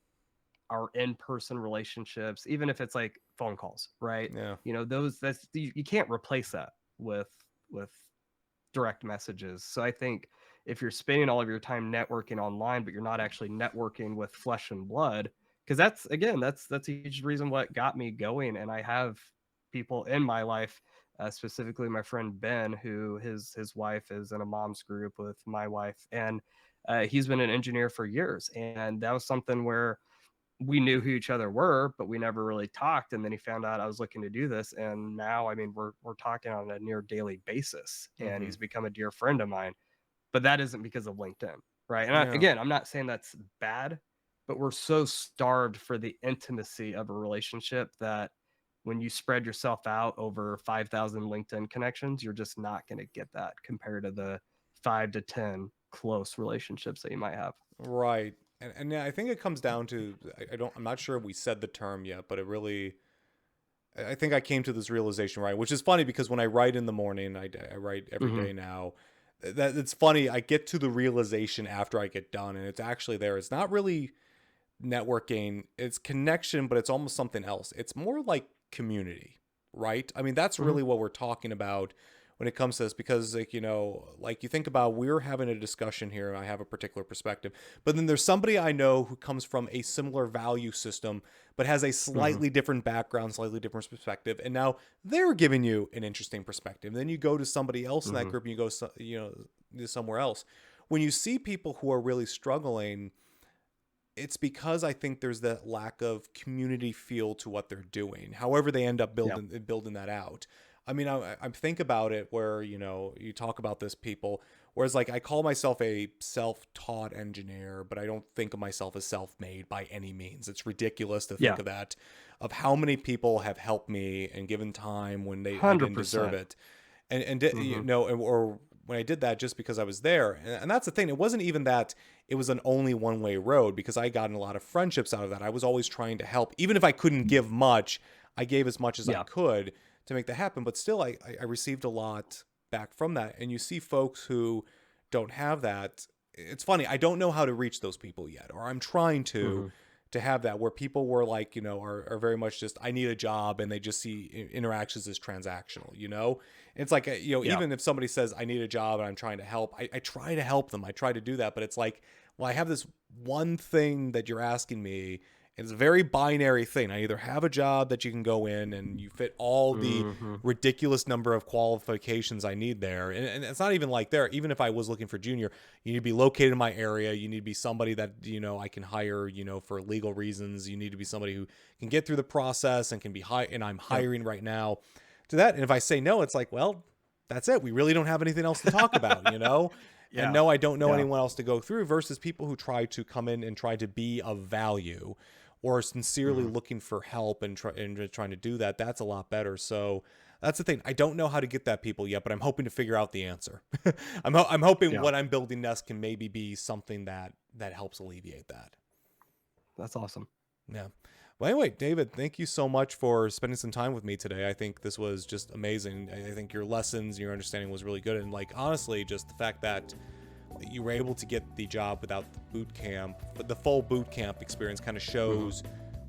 our in-person relationships, even if it's like phone calls, right? Yeah. Those that's you can't replace that with direct messages. So I think if you're spending all of your time networking online, but you're not actually networking with flesh and blood, because that's a huge reason what got me going. And I have people in my life, specifically my friend Ben, who his wife is in a mom's group with my wife, and he's been an engineer for years, and that was something where we knew who each other were, but we never really talked. And then he found out I was looking to do this, and now, I mean, we're talking on a near daily basis, and Mm-hmm. he's become a dear friend of mine. But that isn't because of LinkedIn, right? And Yeah. again, I'm not saying that's bad, but we're so starved for the intimacy of a relationship that when you spread yourself out over 5,000 LinkedIn connections, you're just not going to get that compared to the 5 to 10 close relationships that you might have. Right. And yeah, I think it comes down to, I'm not sure if we said the term yet, but I think I came to this realization, right? Which is funny because when I write in the morning, I write every Mm-hmm. day now. That it's funny. I get to the realization after I get done, and it's actually there. It's not really networking, it's connection, but it's almost something else. It's more like community, right? I mean, that's Mm-hmm. really what we're talking about when it comes to this, because like, like you think about, we're having a discussion here and I have a particular perspective, but then there's somebody I know who comes from a similar value system but has a Mm-hmm. slightly different background, slightly different perspective, and now they're giving you an interesting perspective. Then you go to somebody else in that Mm-hmm. group and you go somewhere else. When you see people who are really struggling, it's because I think there's that lack of community feel to what they're doing. However, they end up Yeah. building that out. I mean, I think about it where you talk about this people, whereas like I call myself a self-taught engineer, but I don't think of myself as self-made by any means. It's ridiculous to think Yeah. of that, of how many people have helped me and given time when I didn't deserve 100%. it, and Mhm. or when I did that just because I was there. And that's the thing. It wasn't even that it was an only one way road, because I got in a lot of friendships out of that. I was always trying to help. Even if I couldn't give much, I gave as much as I Yeah. could to make that happen. But still, I received a lot back from that. And you see folks who don't have that. It's funny. I don't know how to reach those people yet, or I'm trying Mhm. to have that, where people were like, are very much just, I need a job, and they just see interactions as transactional. It's like, Yeah. even if somebody says I need a job and I'm trying to help, I try to help them. I try to do that, but it's like, well, I have this one thing that you're asking me, It's a very binary thing. I either have a job that you can go in and you fit all the Mm-hmm. ridiculous number of qualifications I need there. And it's not even like there, even if I was looking for junior, you need to be located in my area. You need to be somebody that, I can hire, for legal reasons. You need to be somebody who can get through the process and can be high. And I'm Yep. hiring right now to that. And if I say no, it's like, well, that's it. We really don't have anything else to talk about, And Yeah. no, I don't know Yeah. anyone else to go through versus people who try to come in and try to be of value or sincerely Mhm. looking for help and trying to do that. That's a lot better. So that's the thing. I don't know how to get that people yet, but I'm hoping to figure out the answer. I'm hoping Yeah. what I'm building next can maybe be something that helps alleviate that. That's awesome. Yeah. Well, anyway, David, thank you so much for spending some time with me today. I think this was just amazing. I think your lessons, your understanding was really good. And like, honestly, just the fact that you were able to get the job without the boot camp, but the full boot camp experience kind of shows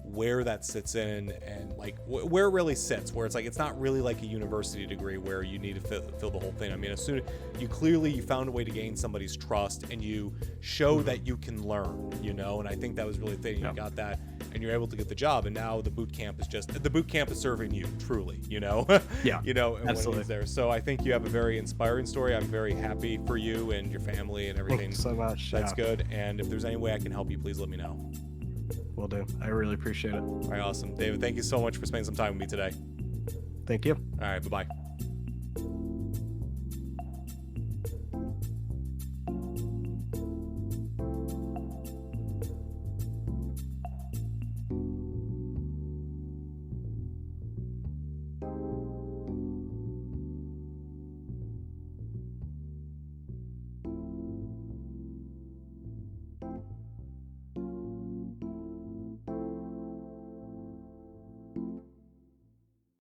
where that sits in and like where it really sits, where it's like it's not really like a university degree where you need to fill the whole thing. I mean, as soon as you found a way to gain somebody's trust and you show that you can learn, and I think that was really the thing. You got that and you're able to get the job, and now the boot camp is serving you truly, Yeah. and Absolutely. when he's there. So I think you have a very inspiring story. I'm very happy for you and your family and everything. Thanks so much. That's good. And if there's any way I can help you, please let me know. Will do. I really appreciate it. All right, awesome. David, thank you so much for spending some time with me today. Thank you. All right, bye-bye.